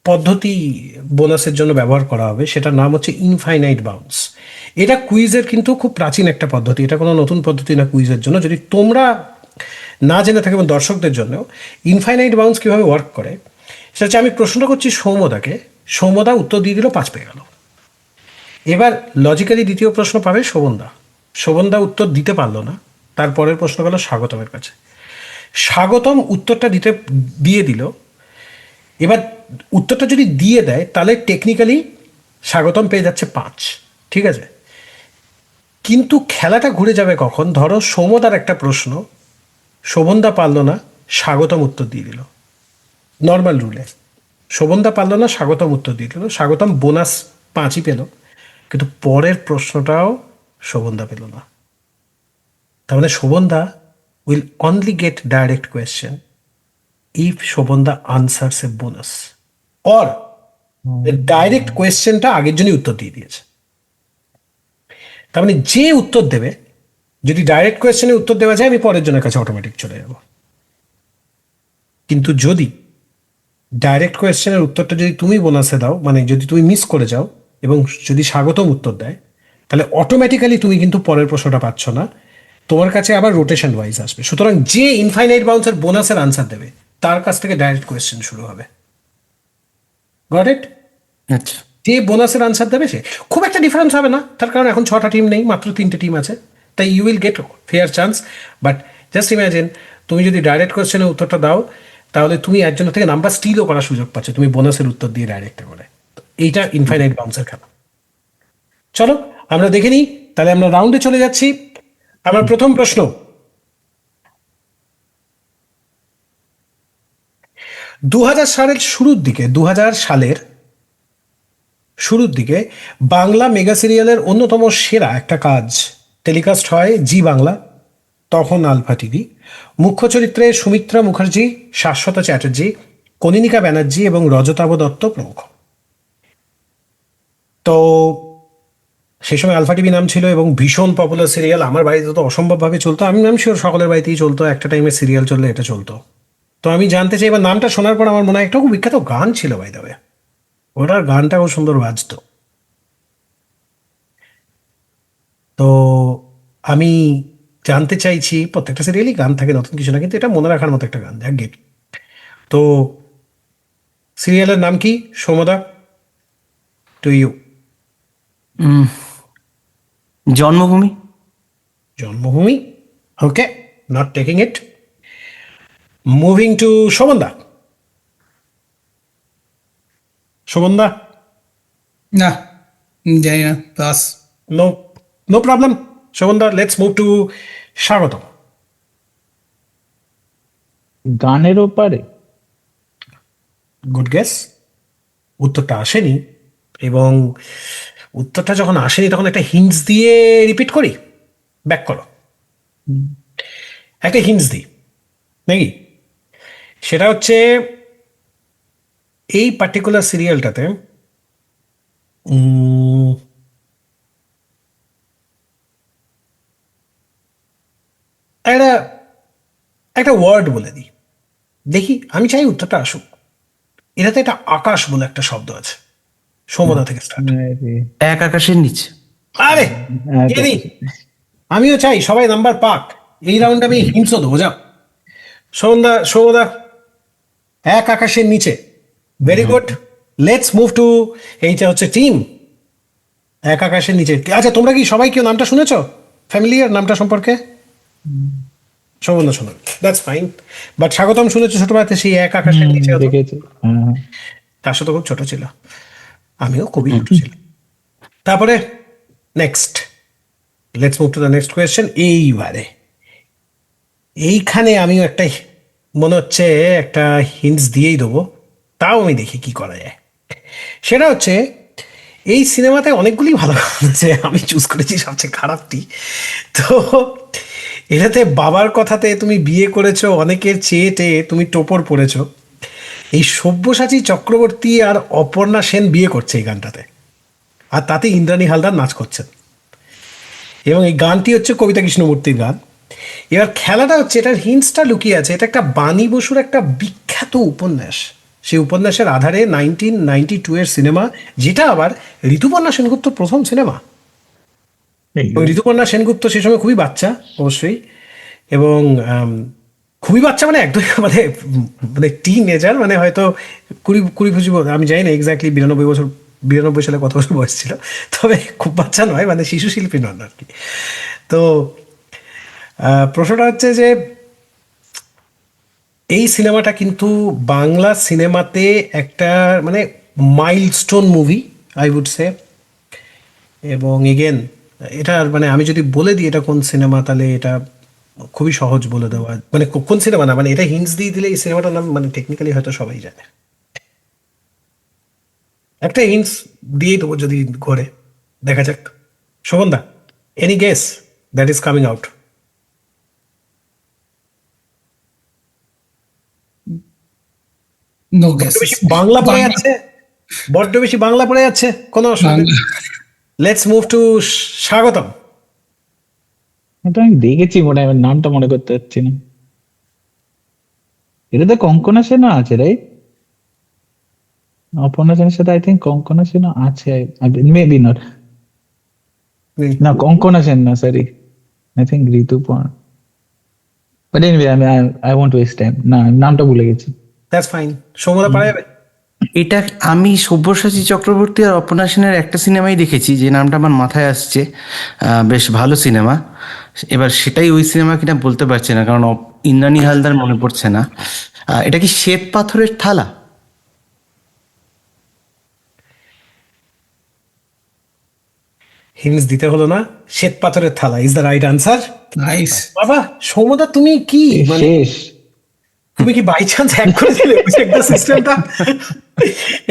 পদ্ধতি বোনাসের জন্য ব্যবহার করা হবে, সেটার নাম হচ্ছে ইনফাইনাইট বাউন্স। এটা কুইজের কিন্তু খুব প্রাচীন একটা পদ্ধতি, এটা কোনো নতুন পদ্ধতি না কুইজের জন্য। যদি তোমরা না জেনে থাকো এবং দর্শকদের জন্যও ইনফাইনাইট বাউন্স কীভাবে ওয়ার্ক করে, সেটা হচ্ছে আমি প্রশ্নটা করছি সৌম্যদাকে, সৌম্যদা উত্তর দিয়ে দিল, 5 পেয়ে গেল। এবার লজিক্যালি দ্বিতীয় প্রশ্ন পাবে শোভনদা। শোভনদা উত্তর দিতে পারলো না, তারপরের প্রশ্ন গেল স্বাগতমের কাছে। স্বাগতম উত্তরটা দিয়ে দিল। এবার উত্তরটা যদি দিয়ে দেয় তাহলে টেকনিক্যালি স্বাগতম পেয়ে যাচ্ছে 5, ঠিক আছে। কিন্তু খেলাটা ঘুরে যাবে কখন? ধরো সৌম্যদার একটা প্রশ্ন শোভনদা পারল না, স্বাগতম উত্তর দিয়ে দিল। নর্মাল রুলে শোভনদা পারল না, স্বাগতম উত্তর দিয়ে দিল, স্বাগতম বোনাস 5ই পেল, কিন্তু পরের প্রশ্নটাও শোভনদা পেল না। তার মানে শোভনদা will only get direct question if শোভনদা answers a bonus, or direct কোয়েশ্চেনটা আগের জন্যই উত্তর দিয়ে দিয়েছে। তার মানে যে উত্তর দেবে, যদি ডাইরেক্ট কোয়েশ্চেনে উত্তর দেওয়া যায় আমি পরের জনের কাছে অটোমেটিক চলে যাব। কিন্তু যদি ডাইরেক্ট কোয়েশ্চেনের উত্তরটা যদি তুমি বোনাসে দাও, মানে যদি তুমি মিস করে যাও এবং যদি স্বাগতম উত্তর দেয়, তাহলে অটোমেটিক্যালি তুমি কিন্তু পরের প্রশ্নটা পাচ্ছ না, তোমার কাছে আবার রোটেশন ওয়াইজ আসবে। সুতরাং যে ইনফাইনাইট বাউন্সের বোনাসের আনসার দেবে তার কাছ থেকে ডাইরেক্ট কোয়েশ্চেন শুরু হবে। Got it? আচ্ছা, যে বোনাসের আনসার দেবে সে, খুব একটা ডিফারেন্স হবে না, তার কারণ এখন 6টা টিম নেই, মাত্র 3টে টিম আছে। তাই you will get fair chance. But just imagine, তুমি যদি ডাইরেক্ট কোয়েশ্চেনের উত্তরটা দাও তাহলে তুমি একজনের থেকে নাম্বার স্টিলও করার সুযোগ পাচ্ছ, তুমি বোনাসের উত্তর দিয়ে ডাইরেক্ট করে। তো এইটা ইনফাইনাইট বাউন্সের খেলা। চলো আমরা দেখে নিই, তাহলে আমরা রাউন্ডে চলে যাচ্ছি। আমার প্রথম প্রশ্ন, 2000 সালের শুরুর দিকে, 2000 সালের শুরুর দিকে বাংলা মেগা সিরিয়ালের অন্যতম সেরা একটা কাজ টেলিকাস্ট হয় জি বাংলা, তখন আলফা টিভি। মুখ্য চরিত্রে সুমিত্রা মুখার্জি, শাশ্বত চ্যাটার্জি, কনিনিকা ব্যানার্জি এবং রজতাভ দত্ত প্রমুখ। তো সেই সময় আলফা টিভি নাম ছিল এবং ভীষণ পপুলার সিরিয়াল। আমার বাড়িতে তো অসম্ভবভাবে চলতো, আমি শিওর সকলের বাড়িতেই চলতো, একটা টাইমে সিরিয়াল চললে এটা চলতো। তো আমি জানতে চাই, এবার নামটা শোনার পর আমার মনে হয় একটা খুব বিখ্যাত গান ছিল বাই দ্য ওয়ে, ওটার গানটা খুব সুন্দর বাজতো। তো আমি জানতে চাইছি, প্রত্যেকটা সিরিয়ালই গান থাকে, নতুন কিছু না, কিন্তু এটা মনে রাখার মতো একটা গান, যাক গেট। তো সিরিয়ালের নাম কি সোমদা, টু ইউ? জন্মভূমি। জন্মভূমি। Okay, not taking it. Moving to শোভনদা। শোভনদা? না, জানি না, পাস। নো, নো প্রবলেম শোভনদা। লেটস মুভ টু স্বাগতম। গানের ওপারে। Good guess. উত্তরটা আসেনি, এবং উত্তরটা যখন আসেনি তখন একটা হিন্টস দিয়ে রিপিট করি, ব্যাক করো। একটা হিন্টস দিই নাকি? সেটা হচ্ছে এই পার্টিকুলার সিরিয়ালটাতে উম, একটা একটা ওয়ার্ড বলে দিই, দেখি, আমি চাই উত্তরটা আসুক। এটাতে একটা আকাশ বলে একটা শব্দ আছে, সমদা থেকে স্টার্ট। আরে, এক আকাশের নিচে। আরে কে নি? আমিও চাই সবাই নাম্বার পাক। এই রাউন্ডে আমি হিংসা দেবো, যাও। সৌমদা, সৌমদা, এক আকাশের নিচে। Very good, let's move two, এইটা হচ্ছে টিম এক আকাশের নিচে। আচ্ছা, তোমরা কি সবাই কেউ নামটা শুনেছো, ফ্যামিলিয়ার নামটা সম্পর্কে? সৌমদা শোনো, দ্যাটস ফাইন, বাট স্বাগতম শুনেছো ছোটবেলাতে, সেই এক আকাশের নিচে হতো। দেখেছি, হ্যাঁ। তার সাথে খুব ছোট ছিল, আমিও খুবই ছোট ছিলাম। তারপরে next, let's move to the next question. এইবারে এইখানে আমিও একটা মনে হচ্ছে একটা হিন্টস দিয়েই দেবো, তাও আমি দেখি কি করা যায়। সেটা হচ্ছে, এই সিনেমাতে অনেকগুলি ভালো গান আছে, আমি চুজ করেছি সবচেয়ে খারাপটি। তো এটাতে বাবার কথাতে তুমি বিয়ে করেছো, অনেকের চেয়ে টেয়ে তুমি টোপর পড়েছো, এই সব্যসাচী চক্রবর্তী আর অপর্ণা সেন বিয়ে করছে এই গানটাতে, আর তাতে ইন্দ্রাণী হালদার নাচ করছেন, এবং এই গানটি হচ্ছে কবিতা কৃষ্ণমূর্তির গান। এবার খেলাটা হচ্ছে, এটার হিন্টসটা লুকিয়ে আছে, এটা একটা বাণী বসুর একটা বিখ্যাত উপন্যাস, সেই উপন্যাসের আধারে 1992 এর সিনেমা, যেটা আবার ঋতুপর্ণা সেনগুপ্তর প্রথম সিনেমা। এবং ঋতুপর্ণা সেনগুপ্ত সে সময় খুবই বাচ্চা, অবশ্যই, এবং খুবই বাচ্চা মানে একদমই মানে মানে টিনেজার, মানে হয়তো 20-25 বছর, আমি জানি না এক্স্যাক্টলি 92 সালে কত বছর বয়স ছিল, তবে খুব বাচ্চা নয়, মানে শিশু শিল্পী নন আর কি। তো প্রশ্নটা হচ্ছে যে, এই সিনেমাটা কিন্তু বাংলা সিনেমাতে একটা মানে milestone movie, I would say. এবং এগেন, এটার মানে আমি যদি বলে দিই এটা কোন সিনেমা, তাহলে এটা খুবই সহজ বলে দেওয়া, মানে কোন সিনেমা না, মানে এটা হিন্টস দিয়ে দিলে এই সিনেমাটার নাম মানে টেকনিক্যালি হয়তো সবাই জানে। একটা হিন্টস দিয়েই দেবো যদি ঘরে, দেখা যাক। শোভনদা, any guess that is coming out? No বড্ড গেসেস। বেশি বাংলা পড়ে যাচ্ছে, বড্ড বেশি বাংলা পড়ে যাচ্ছে, কোনো অসুবিধা নেই। লেটস মুভ টু স্বাগতম। এটা আমি দেখেছি মনে হয়, আমার নামটা মনে করতে পারছি না। এটাতে কঙ্কনা সেনও আছে, রাইট? অপর্ণা সেনের সাথে আই থিঙ্ক কঙ্কনা সেনও আছে, মেবি নট। না, কঙ্কনা সেন না, sorry, I think Rituparna. But anyway, I won't waste time, না নামটা ভুলে গেছি। দ্যাটস ফাইন, সৌমদা পারা যাবে? এটা আমি সব্যসাচী চক্রবর্তী আর অপর্ণা সেনের একটা সিনেমাই দেখেছি, যে নামটা আমার মাথায় আসছে, বেশ ভালো সিনেমা। এবার সেটাই ওই সিনেমা কিনা বলতে পারছি না, কারণ ইন্দ্রাণী হালদার মনে পড়ছে না। এটা কি শ্বেত পাথরের থালা? হিন্টস দিতে হলো না, শ্বেত পাথরের থালা is the right answer. Nice. বাবা সৌমদা, তুমি কি মানে, শেষ। তুমি কি বাই চান্স হ্যাক করে দিলে একটা সিস্টেমটা?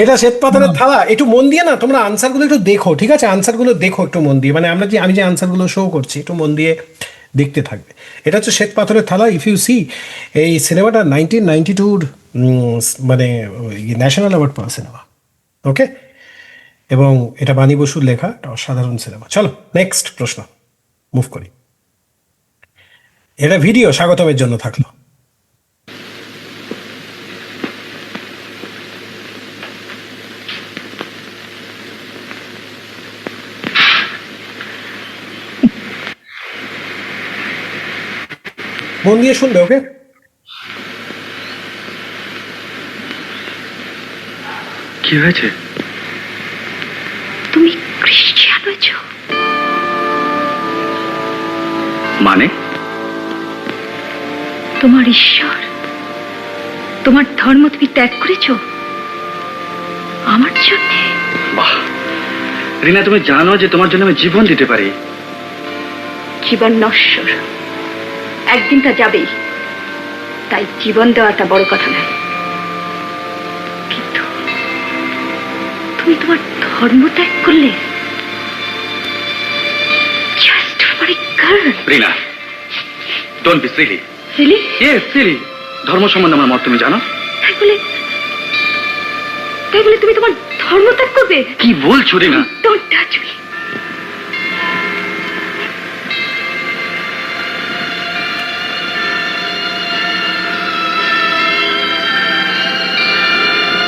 এটা শ্বেত পাথরের থালা, একটু মন দিয়ে না তোমরা আনসারগুলো একটু দেখো, ঠিক আছে? আনসারগুলো দেখো একটু মন দিয়ে, মানে আমি যে আনসারগুলো শো করছি একটু মন দিয়ে দেখতে থাকবে। এটা হচ্ছে শ্বেত পাথরের থালা। ইফ ইউ সি, এই সিনেমাটা 1992 মানে ন্যাশনাল অ্যাওয়ার্ড পাওয়া সিনেমা, ওকে? এবং এটা বাণী বসুর লেখা, একটা অসাধারণ সিনেমা। চলো নেক্সট প্রশ্ন মুভ করি। এটা ভিডিও স্বাগতমের জন্য থাকলো। মন দিয়ে শুনবে, ওকে? কি হয়েছে? তুমি খ্রিস্টান হয়েছ? মানে? তোমার ঈশ্বর, তোমার ধর্ম তুমি ত্যাগ করেছ আমার জন্য। বাহ রিনা, তুমি জানো যে তোমার জন্য আমি জীবন দিতে পারি। জীবন নশ্বর, একদিন তা যাবেই, তাই জীবন দেওয়াটা বড় কথা নয়। কিন্তু তুমি তোমার ধর্ম ত্যাগ করলে just for a girl. Rina, don't be silly. Really? Yes, silly. ধর্ম সম্বন্ধে আমার মত তুমি জানো? তাই বলে তাই বলে তুমি তোমার ধর্ম ত্যাগ করবে? কি বলছো রিনা? Don't touch me.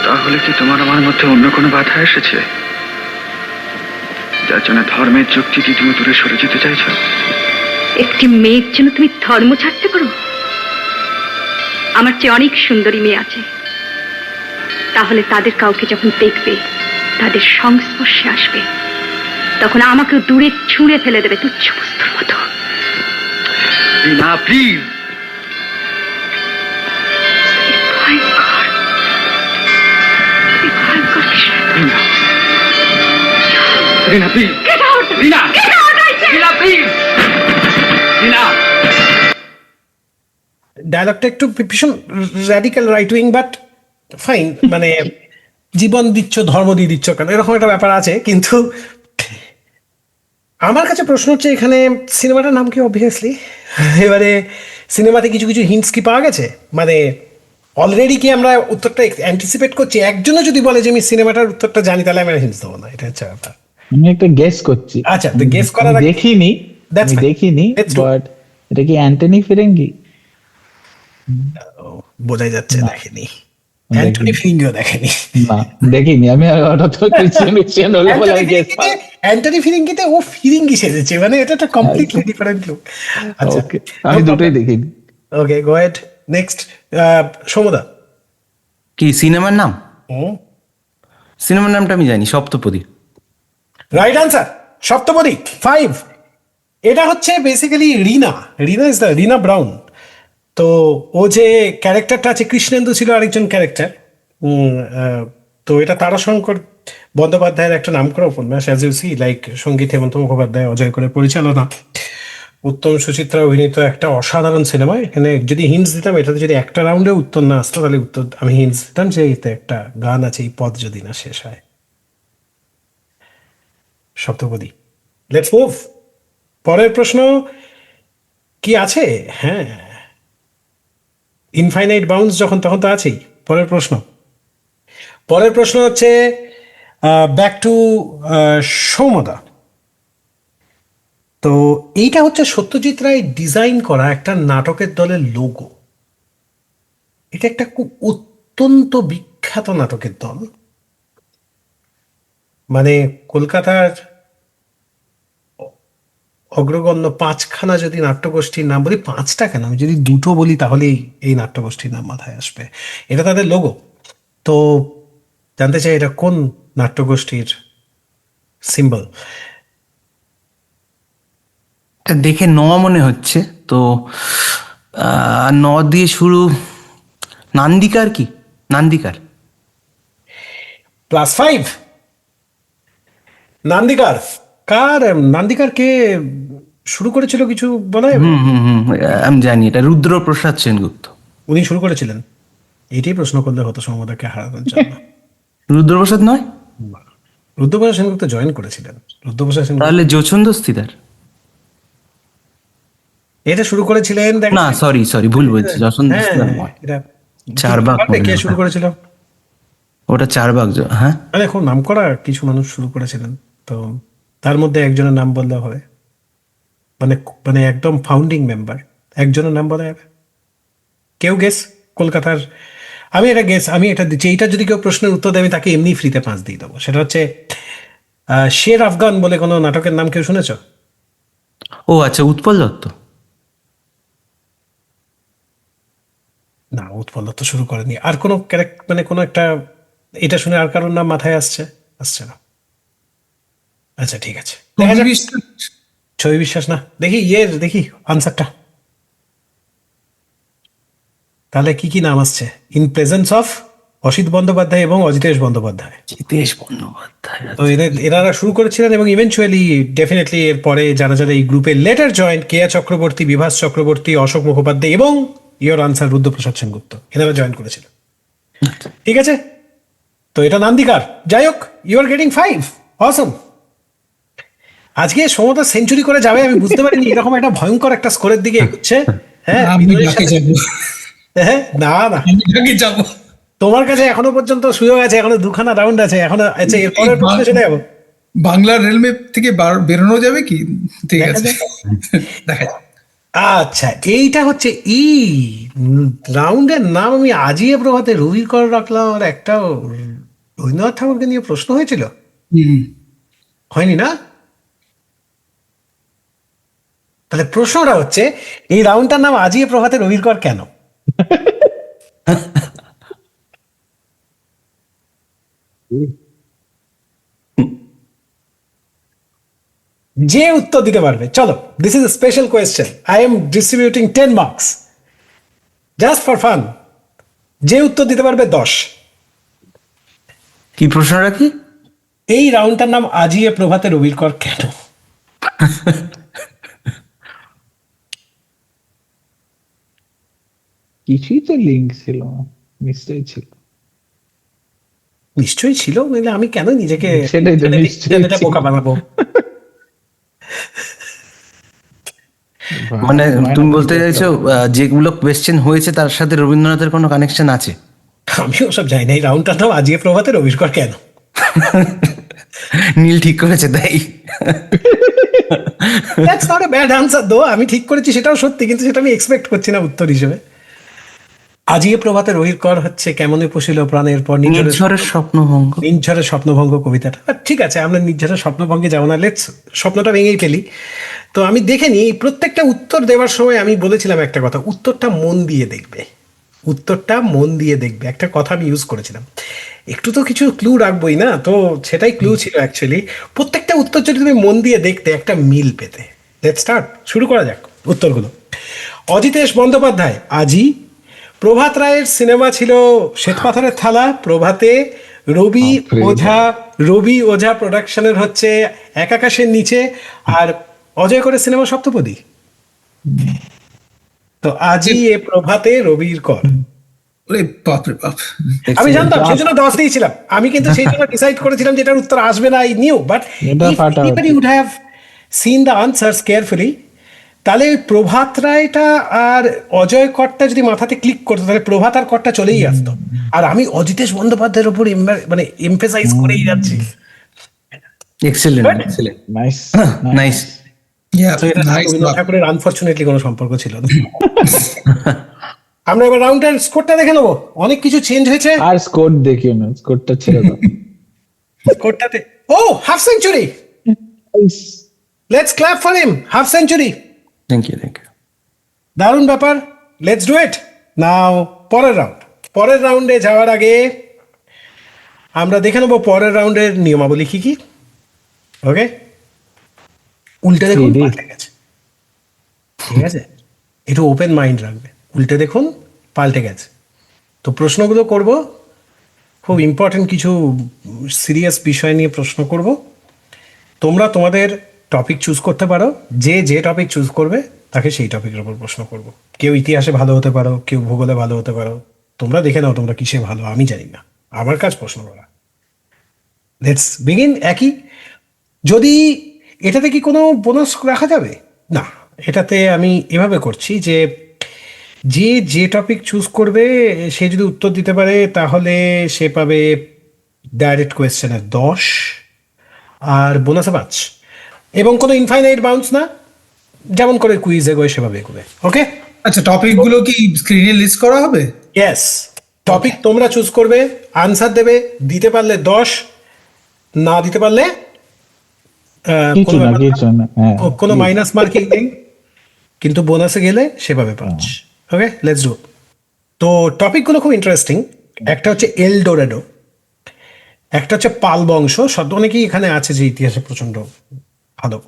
তাহলে কি তোমার আমার মধ্যে অন্য কোনো বাধা এসেছে, যার জন্য ধর্মের যুক্তি দিয়ে তুমি দূরে সরে যেতে চাইছো? একটি মেয়ের জন্য তুমি ধর্ম ছাড়তে পারো? আমার চেয়ে অনেক সুন্দরী মেয়ে আছে, তাহলে তাদের কাউকে যখন দেখবে, তাদের সংস্পর্শে আসবে, তখন আমাকেও দূরে ছুঁড়ে ফেলে দেবে তুচ্ছ বস্তুর মতো। রিনা প্লিজ। ভয়ঙ্কর, তুমি ভয়ঙ্কর Krishna. Rina, Rina please. Get out! Rina, Get out, I said! Rina please. Rina, ডায়লগটা একটু ভীষণ radical right wing, but fine. মানে জীবন দিচ্ছ, ধর্ম দিয়ে দিচ্ছ কেন, এরকম একটা ব্যাপার আছে। কিন্তু আমার কাছে প্রশ্ন হচ্ছে, এখানে সিনেমাটার নাম কি অবভিয়াসলি, এবারে সিনেমাতে কিছু কিছু হিন্টস কি পাওয়া গেছে? মানে অলরেডি কি আমরা উত্তরটা অ্যান্টিসিপেট করছি? একজনও যদি বলে যে আমি সিনেমাটার উত্তরটা জানি, তাহলে আমি হিন্টস দেবো না, এটা হচ্ছে ব্যাপার। আমি একটা গেস করছি। আচ্ছা, তো guess করার আমি আগে- দেখিনি, That's আমি fine. দেখিনি, Let's do it. বাট এটা কি অ্যান্টনি ফিরেঙ্গি? বোঝাই যাচ্ছে না। দেখেনি, অ্যান্টনি ফিরিঙ্গিও দেখেনি। না, দেখিনি আমি। ওটা তো ক্রিশ্চিয়ান হলে বলে আমি গেস। অ্যান্টনি ফিরিঙ্গিতে ও ফিরিঙ্গি সেজেছে, মানে এটা একটা কমপ্লিটলি ডিফারেন্ট লুক। আচ্ছা, ওকে, আমি দুটোই দেখিনি। ওকে, গো হেড। নেক্সট, সমুদা। কি সিনেমার নাম? সিনেমার নামটা আমি জানি, সপ্তপদী। Right answer, Saptapadi. 5। এটা হচ্ছে basically Rina is the Rina brown. তো ও যে ক্যারেক্টারটা আছে, কৃষ্ণেন্দু ছিল আরেকজন ক্যারেক্টার। তো এটা তারাশঙ্কর বন্দ্যোপাধ্যায়ের একটা নামকরা উপন্যাস, অ্যাজ ইউ সি, লাইক সঙ্গীত হেমন্ত মুখোপাধ্যায়, অজয় করে পরিচালনা, উত্তম সুচিত্রা অভিনীত একটা অসাধারণ সিনেমা। এখানে যদি হিন্টস দিতাম, এটাতে যদি একটা রাউন্ডে উত্তর না আসতো, তাহলে উত্তর আমি হিন্টস দিতাম যে এতে একটা গান আছে, এই পথ যদি না শেষ হয়। সপ্তপদী। Let's move. পরের প্রশ্ন কি আছে? হ্যাঁ, ইনফাইনাইট বাউন্স যখন, তখন তো আছেই। পরের প্রশ্ন হচ্ছে ব্যাক টু সৌমদা। তো এইটা হচ্ছে সত্যজিৎ রায় ডিজাইন করা একটা নাটকের দলের লোগো। এটা একটা খুব অত্যন্ত বিখ্যাত নাটকের দল, মানে কলকাতার অগ্রগণ্য 5খানা যদি নাট্যগোষ্ঠীর নাম বলি, 5টা কেন, আমি যদি 2টো বলি তাহলেই এই নাট্যগোষ্ঠীর নাম মাথায় আসবে। এটা তাদের লোগো। তো জানতে চাই এটা কোন নাট্যগোষ্ঠীর সিম্বল? এটা দেখে ন মনে হচ্ছে, তো ন দিয়ে শুরু। নান্দিকার কি? নান্দিকার। +5। নান্দিকার নান্দিকার কে শুরু করেছিল কিছু বলা যাবে? আমি জানি, এটা রুদ্রপ্রসাদ সেনগুপ্ত। উনি শুরু করেছিলেন। এইটাই প্রশ্ন করলে হতো সমদাকে হারানোর জন্য। রুদ্রপ্রসাদ নয়? রুদ্রপ্রসাদ সেনগুপ্ত জয়েন করেছিলেন। রুদ্রপ্রসাদ সেনগুপ্ত তাহলে যোচন দস্তিদার? এটা শুরু করেছিলেন। না, সরি ভুল বলছি, যোচন দস্তিদার নয়। এটা চারবাক মনে কে হয়। শুরু করেছিল? ওটা চারবাক। হ্যাঁ, মানে খুব নাম করা কিছু মানুষ শুরু করেছিলেন, তো তার মধ্যে একজনের নাম বললে হবে। মানে মানে একদম ফাউন্ডিং মেম্বার একজনের নাম বলা যাবে? কেউ গেস? কলকাতার, আমি এটা দিচ্ছি, এইটা যদি কেউ প্রশ্নের উত্তর দেয়, আমি তাকে এমনি ফ্রিতে 5 দিয়ে দেবো। সেটা হচ্ছে শের আফগান বলে কোনো নাটকের নাম কেউ শুনেছ? ও আচ্ছা, উৎপল দত্ত। না, উৎপল দত্ত শুরু করেনি। আর কোনো মানে কোনো একটা, এটা শুনে আর কারোর নাম মাথায় আসছে না? আচ্ছা, ঠিক আছে, দেখা যাক। ছবি বিশ্বাস না? দেখি আনসারটা। তাহলে কি নাম আসছে? In presence of Asit Bandyopadhyay এবং অজিতেশ বন্দ্যোপাধ্যায়। জিতেশ বন্দ্যোপাধ্যায়। তো এনারা শুরু করেছিলেন, এবং ইভেনচুয়ালি ডেফিনেটলি এর পরে যারা এই গ্রুপে লেটার জয়েন্ট, কেয়া চক্রবর্তী, বিভাস চক্রবর্তী, অশোক মুখোপাধ্যায় এবং ইয়োর আনসার রুদ্রপ্রসাদ সেনগুপ্ত, এনারা জয়েন করেছিল। ঠিক আছে, তো এটা নান্দিকার। যাই হোক, ইউ আর গেটিং 5। অসম। আজকে সমতা সেঞ্চুরি করে যাবে আমি বুঝতে পারিনি, এরকম একটা ভয়ঙ্কর একটা স্কোরের দিকে এগোচ্ছে। হ্যাঁ, আমি ডাকে যাবো, হ্যাঁ, না, আমি ডাকে যাবো। তোমার কাছে এখনো পর্যন্ত সুযোগ আছে, এখনো দুখানা রাউন্ড আছে এখনো। আচ্ছা, এরপরের প্রশ্নে চলে যাবো। বাংলার রেলওয়ে থেকে বেরোনো যাবে কি? ঠিক আছে, দেখা যাক। আচ্ছা, এইটা হচ্ছে এই রাউন্ডের নাম আমি আজিয়ে প্রভাতে রবির কর রাখলাম, আর একটা রবীন্দ্রনাথ ঠাকুরকে নিয়ে প্রশ্ন হয়েছিল, হুম। হয়নি না? তাহলে প্রশ্নটা হচ্ছে এই রাউন্ডটার নাম আজিয়ে প্রভাতে রবির কর কেন? যে উত্তর দিতে পারবে, চলো, this is a special question, I am distributing 10 marks just for fun. যে উত্তর দিতে পারবে 10। কি প্রশ্নটা কি? এই রাউন্ডটার নাম আজিয়ে প্রভাতে রবির কর কেন? কিছুই তো লিঙ্ক ছিল, নিশ্চয়ই ছিল। নিশ্চয়ই ছিল, নইলে আমি কেন নিজেকে সেটাই তো, নিশ্চয়ই ছিল। বোকা বানাবো? মানে তুমি বলতে বায়োগ্রাফি চাইছো যেগুলো কোয়েশ্চেন হয়েছে তার সাথে রবীন্দ্রনাথের কোনো কানেকশন আছে? আমি ওসব জানি না। এই রাউন্ডটার নাম আজিয়ে প্রভাতে রবির কর কেন? নীল ঠিক করেছে তাই? That's not a bad answer দো। আমি ঠিক করেছি সেটাও সত্যি, কিন্তু সেটা আমি এক্সপেক্ট করছি না উত্তর হিসেবে। আজিয়ে প্রভাতে রবির কর হচ্ছে কেমনে পশিল প্রাণের পর নির্ঝরের স্বপ্নভঙ্গ। নির্ঝরের স্বপ্নভঙ্গ কবিতাটা। ঠিক আছে, আমরা নির্ঝরের স্বপ্নভঙ্গে যাবো না, লেটস স্বপ্নটা ভেঙেই ফেলি। তো আমি দেখে নিই, প্রত্যেকটা উত্তর দেওয়ার সময় আমি বলেছিলাম একটা কথা, উত্তরটা মন দিয়ে দেখবে, উত্তরটা মন দিয়ে দেখবে, একটা কথা আমি ইউজ করেছিলাম। একটু তো কিছু ক্লু রাখবোই না, তো সেটাই ক্লু ছিল অ্যাকচুয়ালি। প্রত্যেকটা উত্তর যদি তুমি মন দিয়ে দেখতে একটা মিল পেতে। লেটস স্টার্ট, শুরু করা যাক উত্তরগুলো। অজিতেশ বন্দ্যোপাধ্যায় আজি। প্রভাত রায়ের সিনেমা ছিল শ্বেতপাথরের থালা। প্রভাতে রবি বাপরে ওঝা, রবি ওঝা প্রোডাকশনের হচ্ছে এক আকাশের নিচে, আর অজয় করে সিনেমা সপ্তপদী। তো আজি এ প্রভাতে রবির কর। ওরে বাপরে বাপ! আমি জানতাম, সেই জন্য 10 দিয়েছিলাম আমি, কিন্তু সেই জন্য ডিসাইড করেছিলাম যে এটার উত্তর আসবে না। আই নিউ, বাট এটা ফাটাফাটি। Anybody would have seen the answers carefully, তাহলে ওই প্রভাত রায়টা আর অজয় করটা যদি মাথাতে ক্লিক করতো, তাহলে প্রভাত আর করটা চলেই আসতো। আর আমি অজিতেশ বন্দ্যোপাধ্যায়ের উপর মানে এমফেসাইজ করেই যাচ্ছি। Excellent, excellent, nice, nice. Yeah, তো এটা nice, রবীন্দ্রনাথ বাপ। ঠাকুরের আনফরচুনেটলি কোনো সম্পর্ক ছিল না। আমরা এবার রাউন্ডের স্কোরটা দেখে নেবো, অনেক কিছু চেঞ্জ হয়েছে আর স্কোর দেখিও না, স্কোরটা ছেড়ে দাও। স্কোরটাতে। ও, half century! Let's clap for him, half century. Thank you, thank you. দারুণ ব্যাপার, লেটস ডু ইট নাও। পরের রাউন্ড, পরের রাউন্ডে যাওয়ার আগে আমরা দেখে নেবো পরের রাউন্ডের নিয়মাবলী কি কি। ওকে, উল্টে দেখুন, Ready? পাল্টে গেছে। ঠিক আছে, একটু ওপেন মাইন্ড রাখবে, উল্টে দেখুন পাল্টে গেছে। তো প্রশ্নগুলো করব, খুব ইম্পর্টেন্ট কিছু সিরিয়াস বিষয় নিয়ে প্রশ্ন করব। তোমরা তোমাদের টপিক চুজ করতে পারো, যে যে টপিক চুজ করবে তাকে সেই টপিকের উপর প্রশ্ন করব। কেউ ইতিহাসে ভালো হতে পারো, কেউ ভূগোলে ভালো হতে পারো, তোমরা দেখে নাও তোমরা কিসে ভালো, আমি জানি না, আমার কাজ প্রশ্ন করা। Let's begin. একই, যদি এটাতে কি কোনো বোনাস রাখা যাবে? না, এটাতে আমি এভাবে করছি যে যে যে টপিক চুজ করবে সে যদি উত্তর দিতে পারে তাহলে সে পাবে ডাইরেক্ট কোয়েশ্চেনের 10 আর বোনাসে 5, এবং কোনো ইনফাইনাইট বাউন্স না, যেমন করে কুইজ এগোয় সেভাবে এগোবে। ওকে, আচ্ছা, টপিক গুলো কি স্ক্রিনে লিস্ট করা হবে? ইয়েস, টপিক তোমরা চুজ করবে, আনসার দেবে, দিতে পারলে 10, না দিতে পারলে কিছু না, কিছু না। হ্যাঁ, কোনো মাইনাস মার্কিং নেই, কিন্তু বোনাসে গেলে সেভাবে 5। ওকে, লেটস ডু। তো টপিকগুলো খুব ইন্টারেস্টিং। একটা হচ্ছে এলডোরেডো, একটা হচ্ছে পাল বংশ, শব্দ অনেকেই এখানে আছে যে ইতিহাসে প্রচন্ড ভালো,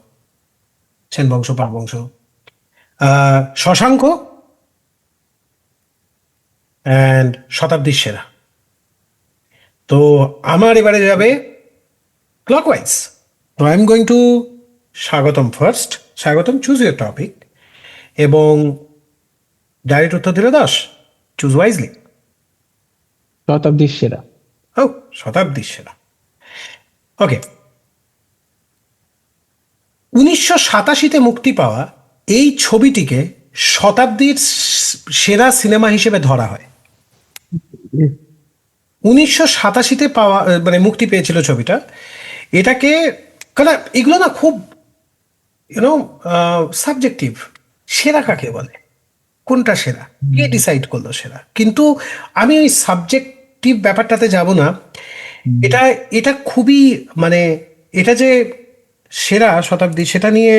সেন বংশ, পাল বংশ, শশাঙ্ক, অ্যান্ড শতাব্দীর সেরা। তো আমার এবারে যাবে ক্লকওয়াইজ। তো আই এম গোয়িং টু স্বাগতম ফার্স্ট। স্বাগতম, চুজ ইউর টপিক, এবং ডাইরেক্ট উত্তর দিলে 10, চুজ ওয়াইজলি। শতাব্দীর সেরা। ও, শতাব্দীর সেরা। ওকে, 1987-তে মুক্তি পাওয়া এই ছবিটিকে শতাব্দীর সেরা সিনেমা হিসেবে ধরা হয়। 1987-তে পাওয়া মানে মুক্তি পেয়েছিল ছবিটা। এটাকে কারণ এগুলো না খুব ইউনো সাবজেক্টিভ, সেরা কাকে বলে, কোনটা সেরা, কে ডিসাইড করলো সেরা, কিন্তু আমি ওই সাবজেক্টিভ ব্যাপারটাতে যাব না। এটা এটা খুবই মানে এটা যে সেরা শতাব্দী সেটা নিয়ে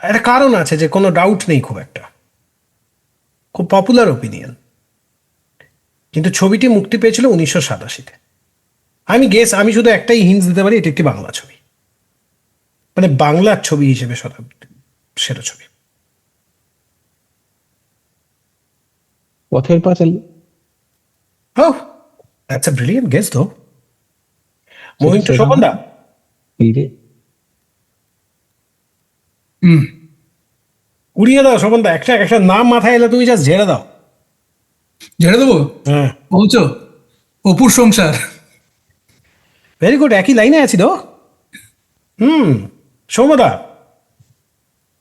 একটা কারণ আছে যে কোনো ডাউট নেই, খুব একটা খুব পপুলার ওপিনিয়ন। কিন্তু ছবিটি মুক্তি পেয়েছিল 1987-তে। আমি শুধু একটাই হিন্টস দিতে পারি, এটি একটি বাংলা ছবি, মানে বাংলার ছবি হিসেবে শতাব্দী সেরা ছবি। Pather Panchali. Oh, that's a brilliant guess though. Moving to Shobanda. এই রে, উড়িয়ে দাও শোভনদা, একটা একটা নাম মাথায় এলে তুমি জাস্ট ঝেড়ে দাও। ঝেড়ে দেবো? হ্যাঁ, পৌঁছো, অপুর সংসার। ভেরি গুড, একই লাইনে আছি তো। সৌমদা।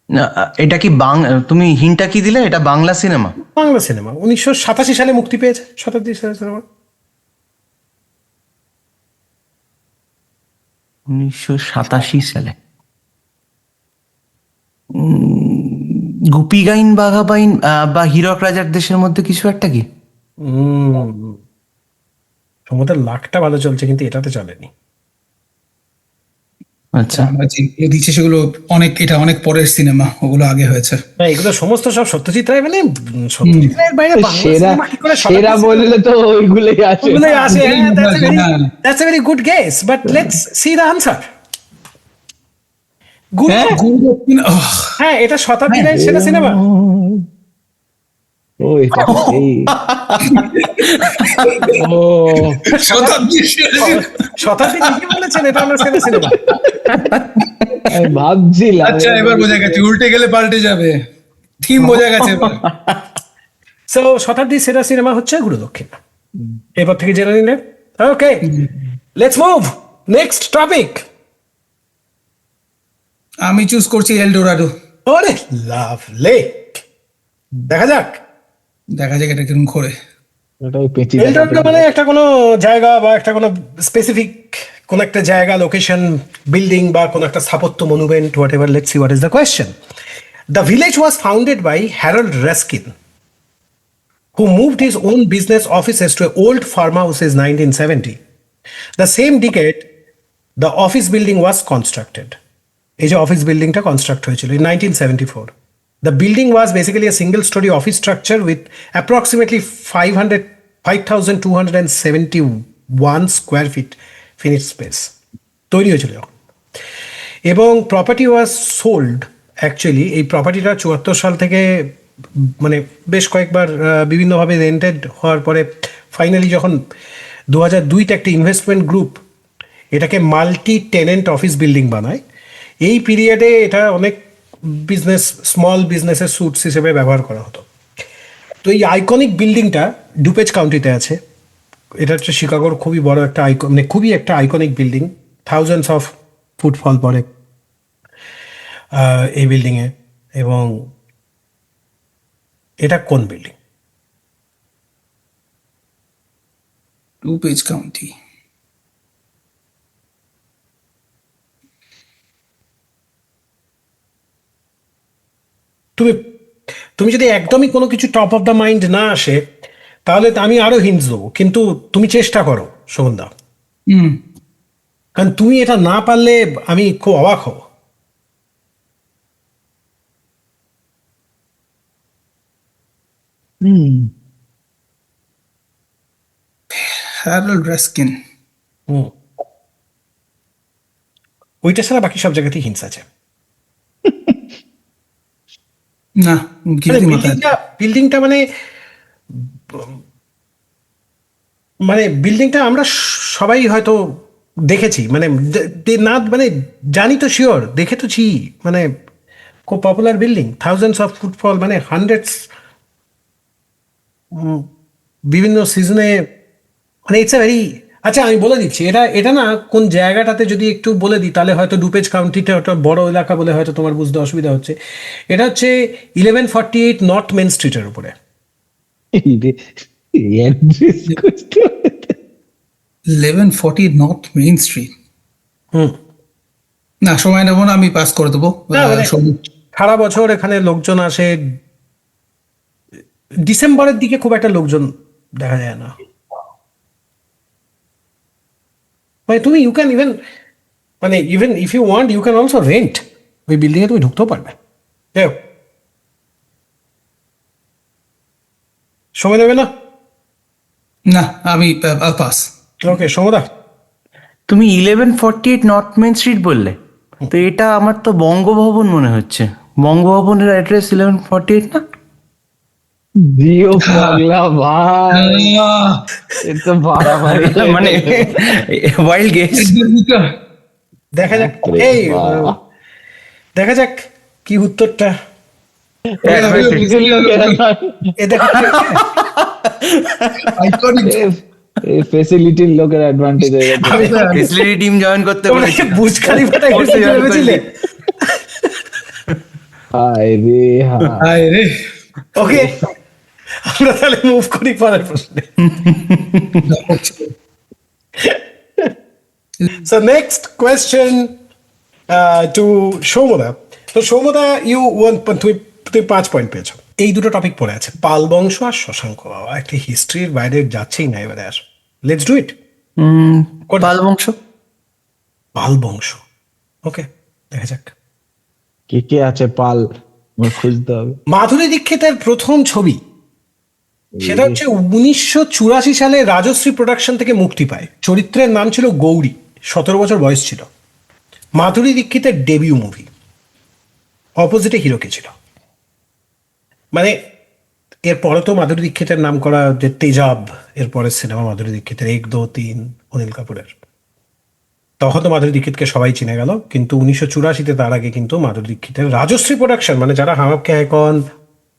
না, এটা কি তুমি হিন্টটা কি দিলে? এটা বাংলা সিনেমা? বাংলা সিনেমা, 1987 সালে মুক্তি পেয়েছে, শতাব্দী সেরা সিনেমা। 1987 সালে। গুপি গাইন বাঘা বাইন বা হীরক রাজার দেশের মধ্যে কিছু একটা কি? সৌমদার লাখটা ভালো চলছে, কিন্তু এটাতে চলেনি। আচ্ছা, আমরা যেগুলো দিচ্ছি সেগুলো এটা অনেক পরের সিনেমা, ওগুলো আগে হয়েছে। না, এগুলো সমস্ত সব সত্যজিৎ রায়, মানে সত্যজিৎ রায়ের বাইরে বাংলা সেরা সিনেমা কি করে সেরা বললে তো ওইগুলোই আসে। ওগুলোই আসে। হ্যাঁ, That's a very good guess, but let's see the answer. Good. হ্যাঁ, এটা শতাব্দী রায়ের সেরা সিনেমা। ও এটা সেই ও শতাব্দী ঠিকই বলেছেন, এটা আমার সেরা সিনেমা। আমি ভাবছিলাম। আচ্ছা, এবার বোঝা গেছে, উল্টে গেলে পাল্টে যাবে, থিম বোঝা গেছে এবার। সো শতাব্দীর সেরা সিনেমা হচ্ছে গুরু দক্ষিণ। এবার থেকে জেনে নিলে। ওকে, লেটস মুভ নেক্সট টপিক। আমি চুজ করছি এলডোরাডো। ওরে লাভলি, দেখা যাক। দেখা যাক এটা কিরকম করে। ওটা ওই পেঁচি এলডোরাডো মানে একটা কোনো জায়গা বা একটা কোনো স্পেসিফিক কোন একটা জায়গা, লোকেশন, বিল্ডিং বা কোন একটা স্থাপত্য, monument, whatever. Let's see what is the question. The village was founded by Harold Ruskin, who moved his own business offices to an old farmhouse in 1970. The same decade, the office building was constructed. এই যে office বিল্ডিংটা construct হয়েছিল in 1974. The building was basically a single-story office structure with approximately 5,271 square feet finished space. তৈরি হয়েছিল যখন। এবং property ওয়াজ sold, actually এই প্রপার্টিটা 74 সাল থেকে মানে বেশ কয়েকবার বিভিন্নভাবে রেন্টেড হওয়ার পরে ফাইনালি যখন 2002-তে একটা ইনভেস্টমেন্ট গ্রুপ এটাকে মাল্টি টেনেন্ট অফিস বিল্ডিং বানায়, এই পিরিয়ডে এটা অনেক বিজনেস, স্মল বিজনেসের স্যুটস হিসেবে ব্যবহার করা হতো। তো এই আইকনিক বিল্ডিংটা ডুপেজ কাউন্টিতে আছে। এটা হচ্ছে শিকাগোর খুবই বড় একটা মানে খুবই একটা iconic building, thousands of footfall পড়ে এই বিল্ডিংয়ে। এবং এটা কোন বিল্ডিং? ডুপেজ কাউন্টি। তুমি যদি একদমই কোনো কিছু টপ অফ দ্য মাইন্ড না আসে, তাহলে আমি আরো হিন্টস দেবো, কিন্তু তুমি চেষ্টা করো সুগন্ধা, কারণ তুমি এটা না পারলে আমি খুব অবাক হব। Harold Ruskin. ওইটা ছাড়া বাকি সব জায়গাতেই হিন্টস আছে। না, বিল্ডিংটা মানে মানে বিল্ডিংটা আমরা সবাই হয়তো দেখেছি, মানে না মানে জানি তো শিওর, দেখে তো ছি, মানে খুব popular building, thousands of footfall, মানে হান্ড্রেডস, বিভিন্ন সিজনে, মানে ইটস এ ভেরি। আচ্ছা, আমি বলে দিচ্ছি, এটা না কোন জায়গাটাতে যদি একটু বলে দিই তাহলে হয়তো ডুপেজ কাউন্টিটা একটা বড় এলাকা বলে হয়তো তোমার বুঝতে অসুবিধা হচ্ছে। এটা হচ্ছে 1148 নর্থ মেন স্ট্রিটের উপরে। অ্যাড্রেস করতে হবে। 1140 নর্থ মেইন স্ট্রিট। হুম না, সময় নেবো না, আমি পাস করে দেবো। না, মানে সারা বছর এখানে লোকজন আসে, ডিসেম্বরের দিকে খুব একটা লোকজন দেখা যায় না। মানে তুমি ইউ ক্যান ইভেন, মানে even if you want you can also rent, ওই বিল্ডিং এ তুমি ঢুকতেও পারবে। যাই হোক, সময় নেবে না? না, আমি পাস। ওকে, সমদা। তুমি 1148 নর্থ মেন স্ট্রিট বললে, তো এটা আমার তো বঙ্গভবন মনে হচ্ছে। বঙ্গভবনের অ্যাড্রেস 1148 না? জিও পাগলা ভাই, এ তো বাড়াবাড়ি মানে ওয়াইল্ড গেস। দেখা যাক, বাপরে এই বাপ। দেখা যাক কি উত্তরটা। এ দেখা ফেসিলিটির লোকের অ্যাডভান্টেজ হয়ে গেছে। আমি ফেসিলিটি টিম জয়েন করতে তোমরা বলেছি। কি বুর্জ খালিফাটা অবশ্যই join ভেবেছিলে? হায় রে হায়। হায় রে। ওকে, আমরা তাহলে মুভ করি পরের প্রশ্নে। So next question to সৌমদা। তো সৌমদা, ইউ ওয়ান, তুমি 5 পয়েন্ট পেয়েছো। এই দুটো টপিক পড়ে আছে, পাল বংশ আর শশাঙ্ক। বাবা, একটা হিস্ট্রির বাইরে যাচ্ছেই না এবারে। আর লেটস ডু ইট। পাল বংশ। পাল বংশ, ওকে, দেখা যাক। কে কে আছে পাল, আমার খুঁজতে হবে। মাধুরী দীক্ষিতের প্রথম ছবি, সেটা হচ্ছে 1984 সালে রাজশ্রী প্রোডাকশন থেকে মুক্তি পায়। চরিত্রের নাম ছিল গৌরী, 17 বছর বয়স ছিল। মাধুরী দীক্ষিতের ডেবিউ মুভি। অপোজিটে হিরো কে ছিল? মানে এরপরে তো মাধুরী দীক্ষিতের নাম করা যে তেজাব, এরপরের সিনেমা মাধুরী দীক্ষিতের 1, 2, 3 অনিল কাপুরের। তখন তো মাধুরী দীক্ষিতকে সবাই চিনে গেল, কিন্তু 1984-তে তার আগে কিন্তু মাধুরী দীক্ষিতের রাজশ্রী প্রোডাকশন, মানে যারা হাম আপকে হ্যায় কौन,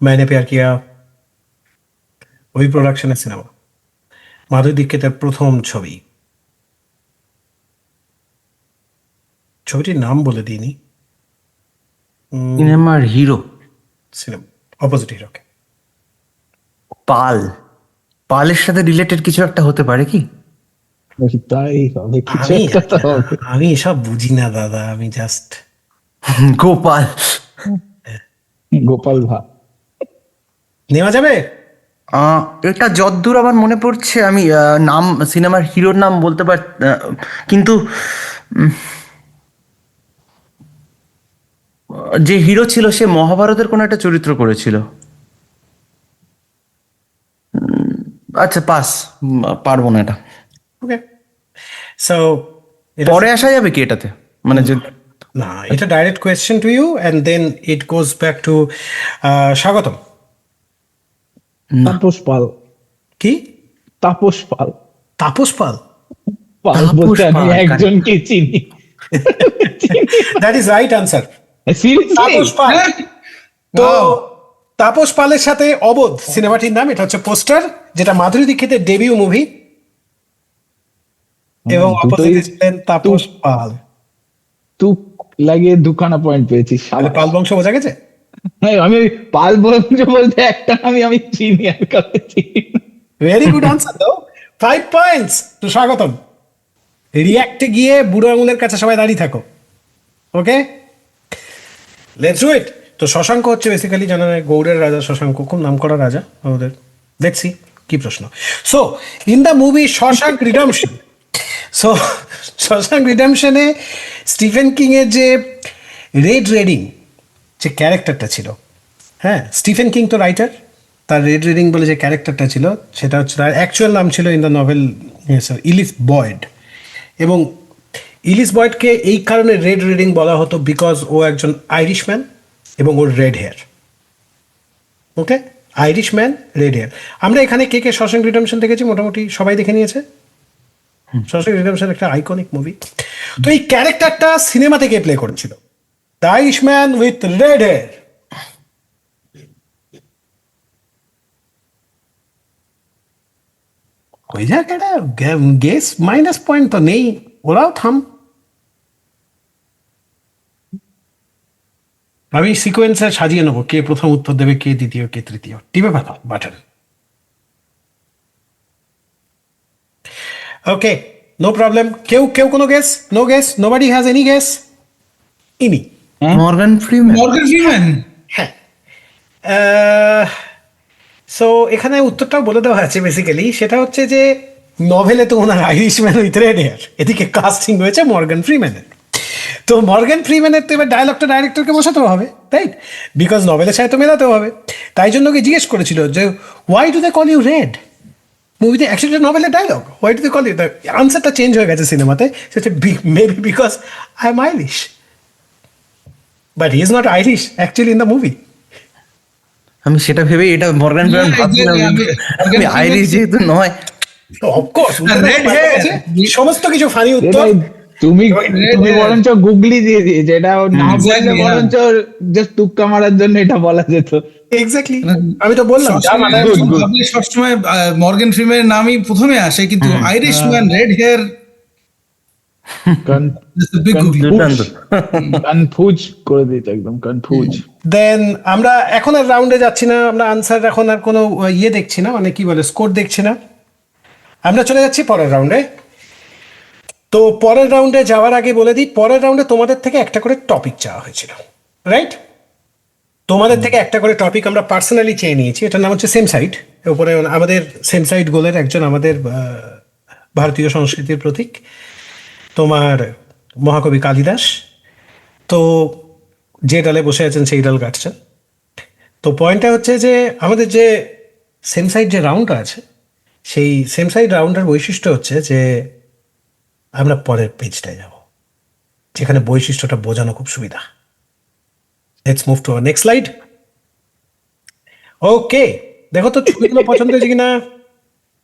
मैंने प्यार किया, ওই প্রোডাকশনের সিনেমা। মাধুরী দীক্ষিতের প্রথম ছবি, ছবিটির নাম বলে দিইনি। সিনেমার হিরো সিনেমা অপোজিট হিরোকে। পাল। পালের সাথে রিলেটেড কিছু একটা হতে পারে কি? তাই হবে, কিছু আমি একটা তো হবে। আমি এসব বুঝি না দাদা, আমি জাস্ট গোপাল। গোপাল ভাঁড়। নেওয়া যাবে। এটা যদ্দূর আমার মনে পড়ছে, আমি নাম, সিনেমার হিরোর নাম বলতে পার, কিন্তু যে হিরো ছিল সে মহাভারতের কোনো একটা চরিত্র করেছিল। আচ্ছা, পাস। পারবো না এটা। ওকে, সো পরে আসা যাবে কি এটাতে, মানে যে না, এটা direct question to you and then it goes back to Swagatam. Tapas পাল। কি? তাপস পাল। তাপস পাল? পাল তাপস বলতে আমি পাল, একজনকে চিনি। That is right answer, seriously? Tapas Pal. তো তাপস পালের সাথে অবোধ সিনেমাটির নাম, এটা হচ্ছে পোস্টার, যেটা মাধুরী দীক্ষিতের ডেবিউ মুভি, এবং অপোজিটে ছিলেন তাপস পাল। তুই লাগিয়ে দুখানা পয়েন্ট পেয়েছি। তাহলে পাল বংশ বোঝা গেছে। আমি ওই পাল বংশ বলতে একটা আমি চিনি, আর কাউকে চিনি না। ভেরি গুড আনসার দাও, 5 পয়েন্টস তো স্বাগতম। রিয়াক্টে গিয়ে বুড়ো আঙুলের কাছে সবাই দাঁড়িয়ে থাকো। ওকে, লেটস ডু ইট। তো শশাঙ্ক হচ্ছে বেসিক্যালি জানা যায় গৌড়ের রাজা শশাঙ্ক, খুব নাম করা রাজা আমাদের। দেখছি কি প্রশ্ন। So in the movie Shawshank Redemption, so Shawshank রিডেম্পশনে স্টিফেন কিং এর যে রেড রেডিং যে ক্যারেক্টারটা ছিল, হ্যাঁ, স্টিফেন কিং তো রাইটার, তার রেড রিডিং বলে যে ক্যারেক্টারটা ছিল সেটা হচ্ছে, তার অ্যাকচুয়াল নাম ছিল ইন দ্য নভেল ইলিস বয়েড। এবং ইলিস বয়েডকে এই কারণে রেড রিডিং বলা হতো বিকজ ও একজন আইরিশম্যান এবং ওর রেড হেয়ার। ওকে, আইরিশম্যান, রেড হেয়ার। আমরা এখানে কে কে শশাঙ্ক রিডেম্পশন দেখেছি? মোটামুটি সবাই দেখে নিয়েছে। শশাঙ্ক রিডেম্পশন একটা আইকনিক মুভি। তো এই ক্যারেক্টারটা সিনেমা থেকে প্লে করেছিল, the Irishman with red hair. হয়ে যাক, এটা গেস মাইনাস পয়েন্ট তো নেই, ওরাও থাম। আমি সিকোয়েন্সে সাজিয়ে নেবো, কে প্রথম উত্তর দেবে, কে দ্বিতীয়, কে তৃতীয়। টিপে পাতা বাটন। ওকে, নো প্রবলেম। কেউ কেউ কোনো guess? No guess? Nobody has any guess? ইনি? Morgan Freeman. Morgan Freeman. হ্যাঁ। সো এখানে উত্তরটাও বলে দেওয়া আছে বেসিক্যালি, সেটা হচ্ছে যে নভেলে তো ওনার আইরিশম্যান উইথ রেড হেয়ার, এদিকে কাস্টিং হয়েছে মর্গান ফ্রিম্যানের। তো মর্গান ফ্রিম্যানের তো এবার ডায়লগটা ডাইরেক্টরকে বসাতেও হবে, রাইট? বিকজ নভেলের সাথে তো মেলাতেও হবে। তাই জন্য ওকে জিজ্ঞেস করেছিল যে why do they call you red? মুভিতে অ্যাকচুয়ালি নভেলের dialogue, why do they call you, আনসারটা চেঞ্জ হয়ে গেছে সিনেমাতে, সেটা maybe because I am Irish, but he is not Irish actually in the movie. আমি সেটা ভেবে এটা মর্গান ফ্রিম্যান Yeah, ভাবছিলাম, exactly, আমি আইরিশ যেহেতু নয়। Of course red hair. সমস্ত কিছু ফানি উত্তর। এটাই তুমি Red তুমি hair. বরঞ্চ গুগলি দিয়ে দিয়েছে, এটা ও না বললে Exactly, yeah. বরঞ্চ জাস্ট তুক্কা মারার জন্য এটা বলা যেত। এক্স্যাক্টলি, আমি তো বললাম যা মাথায় good, good. ভাবলে সবসময় মর্গান ফ্রিম্যানের নামই প্রথমে আসে, কিন্তু আইরিশ ম্যান রেড হেয়ার দুর্দান্ত। কনফিউজ করে দিয়েছে, একদম কনফিউজ। দেন আমরা এখন আর রাউন্ডে যাচ্ছি না, আমরা আনসার এখন আর কোনো ইয়ে দেখছি না, মানে কি বলে স্কোর দেখছি না, আমরা চলে যাচ্ছি পরের রাউন্ডে। তো পরের রাউন্ডে যাওয়ার আগে বলে দিই, পরের রাউন্ডে তোমাদের থেকে একটা করে টপিক চাওয়া হয়েছিল, রাইট? তোমাদের থেকে একটা করে টপিক আমরা পার্সোনালি চেয়ে নিয়েছি, এটার নাম হচ্ছে সেম সাইড। উপরে আমাদের সেম সাইড গোলের একজন আমাদের ভারতীয় সংস্কৃতির প্রতীক তোমার মহাকবি কালিদাস, তো যে ডালে বসে আছেন সেই ডাল কাটছেন। তো পয়েন্টটা হচ্ছে যে আমাদের যে সেম সাইড যে রাউন্ডটা আছে, সেই সেম সাইড রাউন্ডের বৈশিষ্ট্য হচ্ছে যে আমরা পরের পেজটায় যাব, যেখানে বৈশিষ্ট্যটা বোঝানো খুব সুবিধা। Let's move to next slide. Okay, দেখো তো ছবিগুলো পছন্দ হয়েছে কিনা।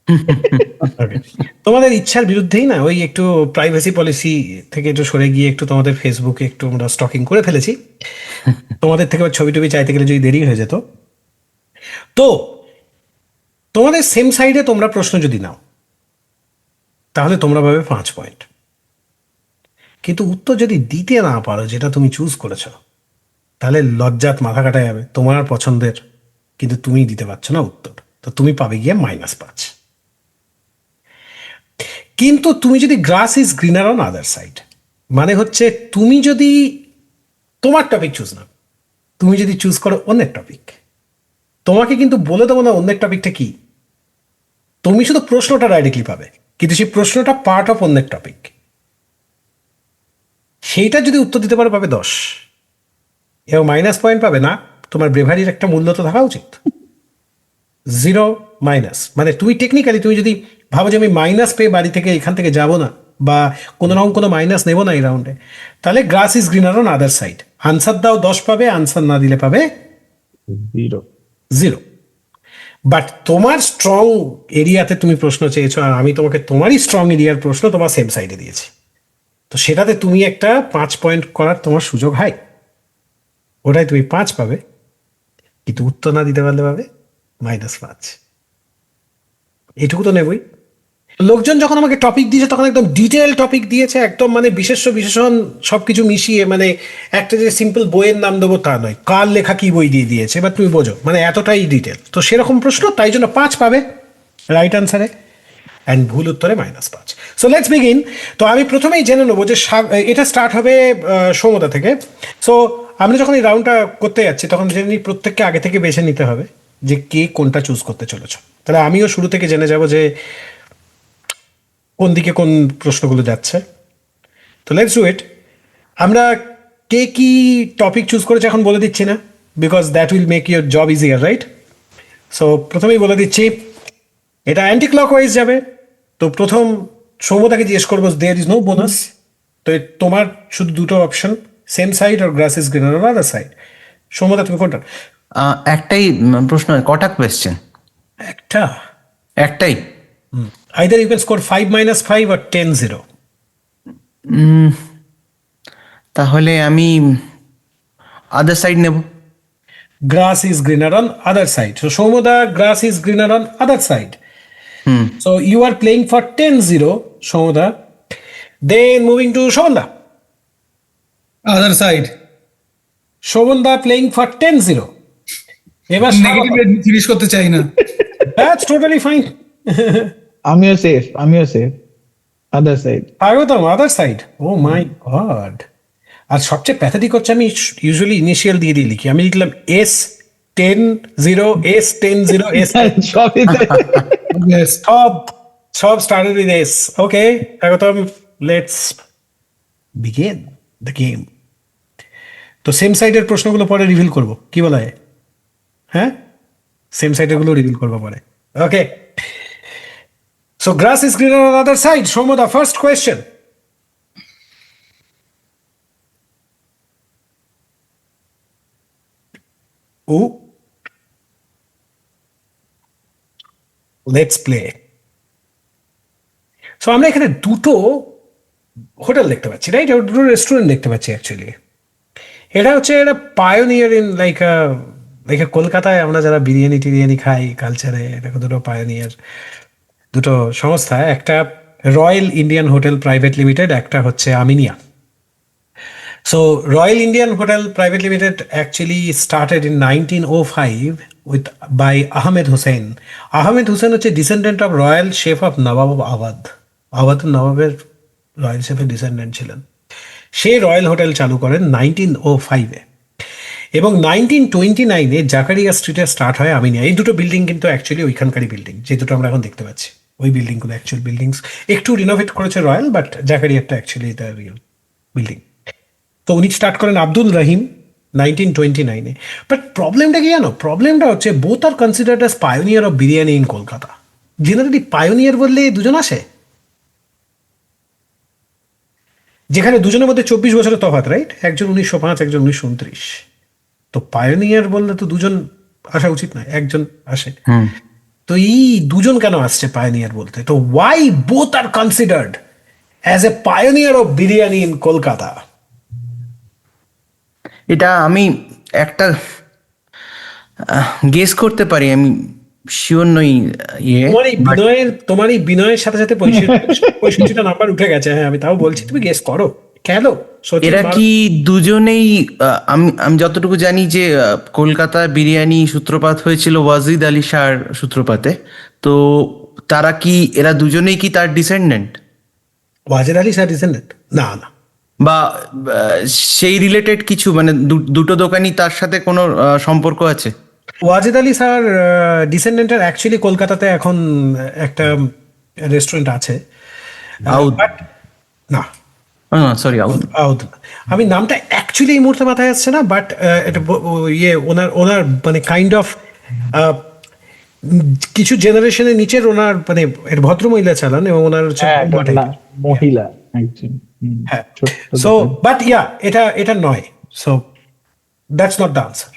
Okay. তোমাদের ইচ্ছার বিরুদ্ধেই না, ওই একটু প্রাইভেসি পলিসি থেকে একটু সরে গিয়ে একটু তোমাদের ফেসবুকে একটু আমরা স্টকিং করে ফেলেছি। তোমাদের থেকে ছবি টবি চাইতে গেলে যদি দেরি হয়ে যেত। তো তোমাদের সেম সাইডে তোমরা প্রশ্ন যদি নাও, তাহলে তোমরা পাবে 5 পয়েন্ট। কিন্তু উত্তর যদি দিতে না পারো যেটা তুমি চুজ করেছো, তাহলে লজ্জাত মাথা কাটা যাবে, তোমার পছন্দের কিন্তু তুমি দিতে পারছো না উত্তর, তো তুমি পাবে গিয়ে -5। কিন্তু তুমি যদি গ্রাস is greener on other side, মানে হচ্ছে তুমি যদি তোমার টপিক চুজ না, তুমি যদি চুজ করো অন্যের টপিক, তোমাকে কিন্তু বলে দেবো না অন্যের টপিকটা কি, তুমি শুধু প্রশ্নটা ডাইরেক্টলি পাবে, কিন্তু সেই প্রশ্নটা পার্ট অফ অন্যের টপিক, সেইটা যদি উত্তর দিতে পারো পাবে 10 এবং মাইনাস পয়েন্ট পাবে না। তোমার ব্রেভারির একটা মূল্য তো থাকা উচিত। 0 মাইনাস মানে তুমি টেকনিক্যালি তুমি যদি ভাবো যে আমি মাইনাস পেয়ে বাড়ি থেকে এখান থেকে যাব না, বা কোনো রকম কোনো মাইনাস নেবো না এই রাউন্ডে, তাহলে গ্রাস is greener on other side. Answer দাও 10 পাবে, আনসার না দিলে পাবে 0। বাট তোমার স্ট্রং এরিয়াতে তুমি প্রশ্ন চেয়েছো, আর আমি তোমাকে তোমারই স্ট্রং এরিয়ার প্রশ্ন তোমার সেম সাইডে দিয়েছি, তো সেটাতে তুমি একটা 5 পয়েন্ট করার তোমার সুযোগ হাই, ওটাই তুমি 5 পাবে, কিন্তু উত্তর না দিতে পারলে পাবে -5। এটুকু তো নেবই। লোকজন যখন আমাকে টপিক দিয়েছে তখন একদম ডিটেল টপিক দিয়েছে, একদম মানে বিশেষ্য বিশেষণ সবকিছু মিশিয়ে, মানে একটা যে সিম্পল বইয়ের নাম দেবো তা নয়, কার লেখা কি বই দিয়ে দিয়েছে, এবার তুমি বোঝো, মানে এতটাই ডিটেল। তো সেরকম প্রশ্ন, তাই জন্য 5 পাবে রাইট আনসারে, অ্যান্ড ভুল উত্তরে -5। So let's begin. তো আমি প্রথমেই জেনে নেবো যে এটা স্টার্ট হবে সৌমদা থেকে। সো আমরা যখন এই রাউন্ডটা করতে যাচ্ছি তখন জেনে নিই প্রত্যেককে আগে থেকে বেছে নিতে হবে যে কে কোনটা চুজ করতে চলেছ। তাহলে আমিও শুরু থেকে জেনে যাব যে কোন দিকে কোন প্রশ্নগুলো যাচ্ছে। তো লেটস ডু ইট। আমরা কে কি টপিক চুজ করেছে এখন বলে দিচ্ছি না, because that will make your job easier, right? So প্রথমেই বলে দিচ্ছি এটা অ্যান্টি ক্লকওয়াইজ যাবে। তো প্রথম সৌমদাকে জিজ্ঞেস করবো দেয়ার ইজ নো বোনাস, তো তোমার শুধু দুটো অপশন, সেম সাইড আর grass is greener on other side. সৌমদা তুমি কোনটা? একটাই প্রশ্ন, কটা কোয়েশ্চেন? একটা, একটাই। Either you can score 5 - 5 or 10-0। তাহলে আমি আদার সাইড নেব। Grass is greener on other side. So Shomoda, grass is greener on other side. So you are playing for 10-0, Shomoda. Then moving to Shobanda. Other side. Shobanda playing for 10-0. এবার negative finish করতে চাই না। That's totally fine. আমিও safe. Other side. স্বাগতম other side. ও মাই god. আর সবচেয়ে pathetic হচ্ছে আমি usually initial দিয়ে দিয়ে লিখি। আমি লিখলাম S10 0 S10 0 S সবই তাই। Yes. সব started with S. Okay, স্বাগতম, let's begin the game. তো সেম সাইডের প্রশ্নগুলো পরে রিভিল করব, কি বলা হয়? হ্যাঁ, সেম সাইডের গুলো রিভিল করবো পরে। Okay, so grass is greener on other side. Soumya, da first question. ও, লেটস প্লে। সো আমরা এখানে দুটো হোটেল দেখতে পাচ্ছি, রাইট? দুটো রেস্টুরেন্ট দেখতে পাচ্ছি অ্যাকচুয়ালি। এটা হচ্ছে একটা পায়োনিয়ার ইন লাইক কলকাতায় আমরা যারা বিরিয়ানি টিরিয়ানি খাই কালচারে, এরকম দুটো পায়োনিয়ার দুটো সংস্থা, একটা royal Indian hotel private limited, একটা হচ্ছে Aminia. So Royal Indian Hotel Private Limited actually started in 1905 by Ahmed Hussain. Ahmed Hussain হচ্ছে descendant of royal chef of Nawab of Awadh. Awadh নবাবের রয়্যাল শেফের ডিসেন্ডেন্ট ছিলেন। সে রয়্যাল হোটেল চালু করেন 1905-এ, এবং 1929-এ জাকারিয়া স্ট্রিটে start হয় আমিনিয়া। এই দুটো বিল্ডিং কিন্তু অ্যাকচুয়ালি ওইখানকারই বিল্ডিং, যে দুটো আমরা এখন দেখতে পাচ্ছি। ওই বিল্ডিংগুলো অ্যাকচুয়াল বিল্ডিংস, একটু রিনোভেট করেছে রয়্যাল, বাট জাকারিয়াটা অ্যাকচুয়ালি দ্য রিয়েল বিল্ডিং। তো উনি স্টার্ট করেন আব্দুল রহিম 1929-এ। বাট প্রবলেমটা কি জানো? প্রবলেমটা হচ্ছে both are considered as pioneer of biryani in Kolkata. Generally pioneer বললে দুজন আসে, যেখানে দুজনের মধ্যে 24 বছরের তফাৎ, রাইট? একজন 1905, একজন 1929। তো পায়োনিয়ার বললে তো দুজন আসা উচিত নয়, একজন আসে। তো এই দুজন কেন আসছে পায়োনিয়ার বলতে? তো why both are considered as a pioneer of biryani in Kolkata? এটা আমি একটা গেস করতে পারি, আমি শিওর নই। তোমার এই বিনয়ের সাথে সাথে 65টা নাম্বার উঠে গেছে। হ্যাঁ, আমি তাও বলছি তুমি গেস করো। কেন? এরা কি দুজনেই, আমি যতটুকু জানি যে কলকাতায় বিরিয়ানি সূত্রপাত হয়েছিল ওয়াজিদ আলী শাহর সূত্রপাতে, তো তারা কি, এরা দুজনেই কি তার ডিসেন্ডেন্ট? ওয়াজিদ আলী শাহ ডিসেন্ডেন্ট? না না। বা সেই রিলেটেড কিছু, মানে দুটো দোকানই তার সাথে কোনো সম্পর্ক আছে? ওয়াজিদ আলী স্যার ডিসেন্ডেন্টের অ্যাকচুয়ালি কলকাতাতে এখন একটা রেস্টুরেন্ট আছে। আউদ? না, সরি, আউদ না। আমি নামটা অ্যাকচুয়ালি এই মুহূর্তে মাথায় আসছে না, বাট এটা ওনার মানে কাইন্ড অফ কিছু জেনারেশনের নিচের ওনার মানে ভদ্রমহিলা চালান, এবং ওনার হচ্ছে মহিলা একজন। হ্যাঁ। সো বাট এটা নয়। So that's not the answer.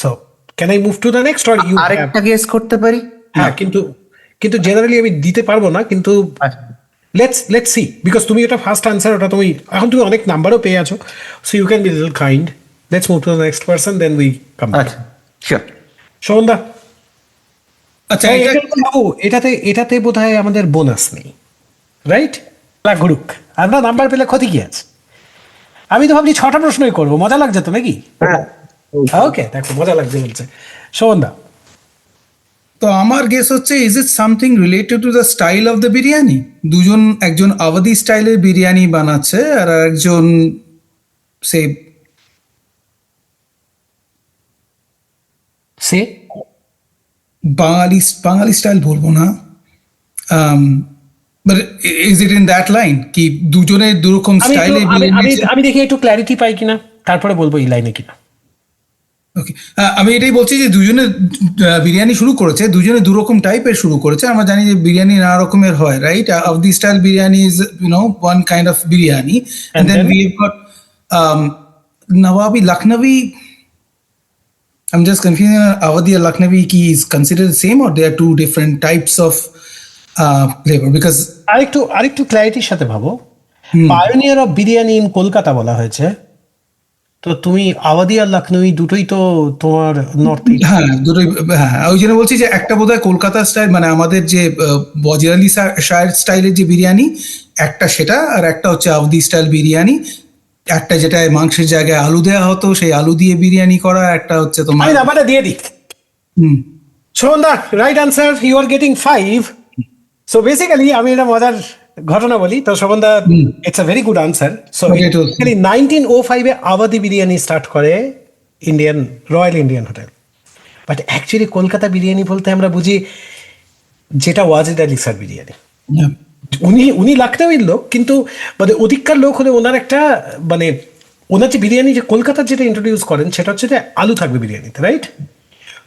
So can I move to the next, or you? আরেকটা গেস করতে পারি। হ্যাঁ, কিন্তু জেনারেলি আমি দিতে পারবো না, কিন্তু লেটস সি, বিকজ তুমি এটা ফার্স্ট আনসার, ওটা তুমি এখন তুমি অনেক নাম্বারও পেয়ে আছো, so you can be little kind. Let's move to the next person, then we come. আচ্ছা, শিওর। সন্ধ্যা। আচ্ছা, বাবু, এটাতে বোধহয় আমাদের বোনাস নেই, রাইট? ঘুরুক, আমরা নাম্বার পেলে ক্ষতি কি আছে? আমি তো ভাবছি 6টা প্রশ্নই করবো, মজা লাগছে তো নাকি? ওকে, দেখো মজা লাগছে বলছে সন্ধ্যা। তো আমার গেস হচ্ছে, is it something related to the style of the biryani? একজন আওয়াধি স্টাইলের বিরিয়ানি বানাচ্ছে, আর একজন সে বাঙালি স্টাইল বলবো না, but is it in that line কি দুজনের দুরকম স্টাইলে? আমি দেখি একটু ক্ল্যারিটি পাই কিনা, তারপরে বলবো এই লাইনে কিনা। ওকে, আমি এটাই বলছি যে দুজনে বিরিয়ানি শুরু করেছে, দুজনে দুরকম টাইপের শুরু করেছে। আমরা জানি যে বিরিয়ানি নানা রকমের হয়, right? Of the style biryani is one kind of biryani, and then we have got Nawabi, Lucknowi. I'm just confusing. Awadhi and Lucknowi ki is considered the same, or they are two different types of flavor? Because আরেকটু ক্ল্যারিটির সাথে ভাবো। Pioneer of biryani in Kolkata বলা হয়েছে, তো তুমি আওয়াধি আর লখনৌই দুটোই তো তোমার নর্থ ইস্ট। হ্যাঁ, দুটোই। হ্যাঁ, ওই জন্য বলছি যে একটা বোধহয় কলকাতা স্টাইল, মানে আমাদের যে ওয়াজিদ আলী শাহের স্টাইলের যে বিরিয়ানি, একটা সেটা, আর একটা হচ্ছে আওয়াধি স্টাইল বিরিয়ানি। একটা যেটা মাংসের জায়গায় আলু দেওয়া হতো, সেই আলু দিয়ে বিরিয়ানি করা। একটা হচ্ছে তোমার, আমি নাম্বারটা দিয়ে দিই। Sandhya, right answer, you are getting 5। So basically আমি এটা মজার ঘটনা বলি তো শোভনদা, it's a very good answer. So Potatoes. 1905-এ আবাদি বিরিয়ানি স্টার্ট করে Royal Indian hotel. But actually Kolkata biryani বলতে আমরা বুঝি যেটা ওয়াজিদ আলী স্যার বিরিয়ানি। Yeah. উনি লখনৌয়ের লোক, কিন্তু মানে অধিককার লোক হলে ওনার একটা মানে ওনার যে বিরিয়ানি যে কলকাতার যেটা ইন্ট্রোডিউস করেন সেটা হচ্ছে যে আলু থাকবে বিরিয়ানিতে, রাইট?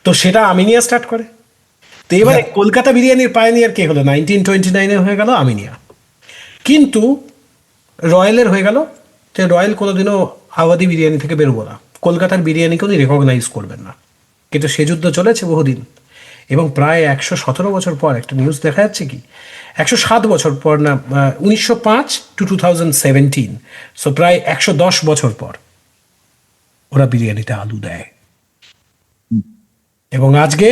তো সেটা আমিনিয়া স্টার্ট করে। তো এবারে কলকাতা বিরিয়ানির পায়োনিয়ার কে হলো? 1929-এ হয়ে গেল আমিনিয়া। কিন্তু রয়্যালের হয়ে গেল যে রয়্যাল কোনোদিনও আওয়াদি বিরিয়ানি থেকে বেরোবো না, কলকাতার বিরিয়ানিকে উনি রেকগনাইজ করবেন না। কিন্তু সে যুদ্ধ চলেছে বহুদিন, এবং প্রায় 117 বছর পর একটা নিউজ দেখা যাচ্ছে কি 107 বছর পর না, 1905 to 2017, সো প্রায় 110 বছর পর ওরা বিরিয়ানিতে আলু দেয়। এবং আজকে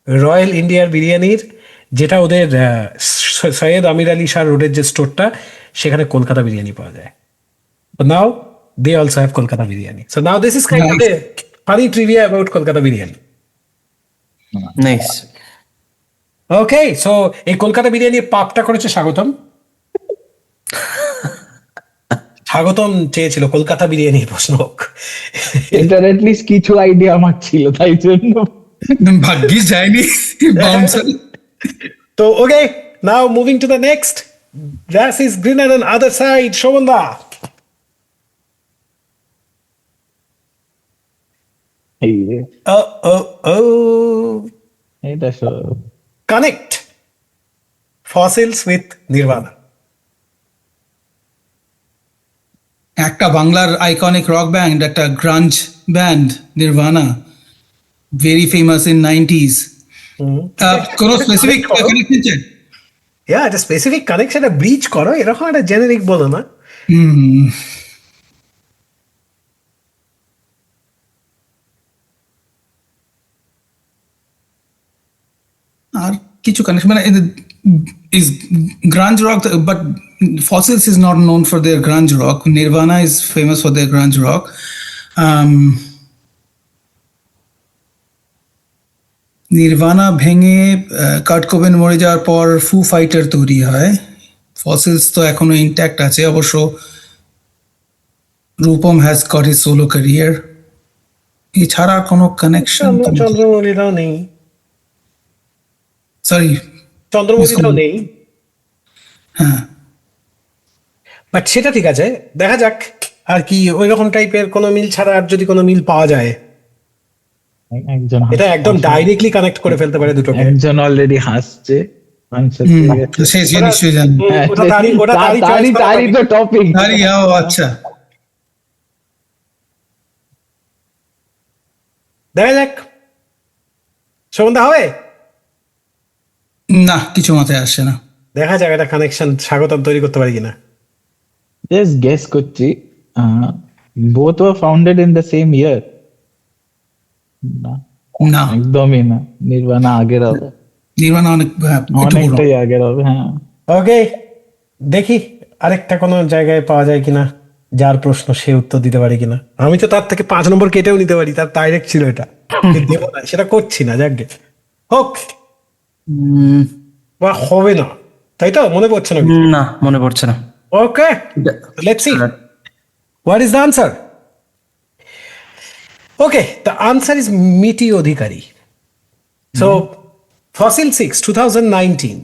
রয়্যাল ইন্ডিয়ার বিরিয়ানির যেটা ওদের সৈয়দ আমির আলী শাহ রোডের যে স্টোরটা, সেখানে কলকাতা বিরিয়ানি পাওয়া যায়। Now they also have Kolkata biryani. So now this is kind of a funny trivia about Kolkata biryani. Nice. Okay, so এই কলকাতা বিরিয়ানির পাপটা করেছে স্বাগতম। স্বাগতম চেয়েছিল কলকাতা বিরিয়ানির প্রশ্ন হোক। এটার লিস্ট কিছু আইডিয়া আমার ছিল, তাই জন্য ভাগ্যিস যায়নি বাউন্সার। তো okay, now moving to the next. Grass is greener on other side. শোভনদা, এই যে, এটা কানেক্ট ফসিলস উইথ নির্বাণা। একটা বাংলার আইকনিক রক ব্যান্ড, একটা grunge band Nirvana, very famous in 90s। কোনো স্পেসিফিক কানেকশন চাই? ইয়া, একটা স্পেসিফিক কানেকশন, একটা ব্রিজ করো, এরকম একটা জেনেরিক বলো না। আর কিছু কানেকশন মানে is grunge rock, but Fossils is not known for their grunge rock. Nirvana is famous for their grunge rock. Nirbana ভেঙে কার্ট কোবেন মরে যাওয়ার পর ফু ফাইটার তৈরি হয়। ফসিলস তো এখনো ইন্ট্যাক্ট আছে, অবশ্য Rupam has got his solo career. এছাড়া কোনো কানেকশন? চন্দ্রমৌলিরাও নেই, সরি, চন্দ্রমৌলিরাও নেই। হ্যাঁ, বাট সেটা ঠিক আছে, দেখা যাক আর কি ওই রকম টাইপের কোনো মিল ছাড়া আর যদি কোনো মিল পাওয়া যায়, একজন এটা একদম ডাইরেক্টলি কানেক্ট করে ফেলতে পারে দুটোকে। একজন অলরেডি হাসছে answer পেয়ে গেছে। সে নিশ্চয়ই জানি। ওটা তারই choice করা তারই তো টপিক। আরে আচ্ছা, দেখা যাক সন্ধ্যা হবে, না কিছু মাথায় আসছে না। দেখা যাক একটা কানেকশন স্বাগতম তৈরি করতে পারি কিনা। জাস্ট গেস করছি, both war founded in the same ইয়ার। না, না, একদমই না, নির্বাণা আগের হবে, নির্বাণা অনেক একটু পুরনো। অনেকটাই আগের হবে। হ্যাঁ, ওকে, দেখি আরেকটা কোনো জায়গায় পাওয়া যায় কিনা যার প্রশ্ন সে উত্তর দিতে পারে কিনা। আমি তো তার থেকে 5 নম্বর কেটেও নিতে পারি, তার ডাইরেক্ট ছিল এটা, দেবো না, সেটা করছি না। যাক গে, হোক বা হবে না, তাই তো মনে পড়ছে না। না, মনে পড়ছে না। Okay, let's see what is the answer. Okay, the answer is Mitti Adhikari. So fossil 6 2019,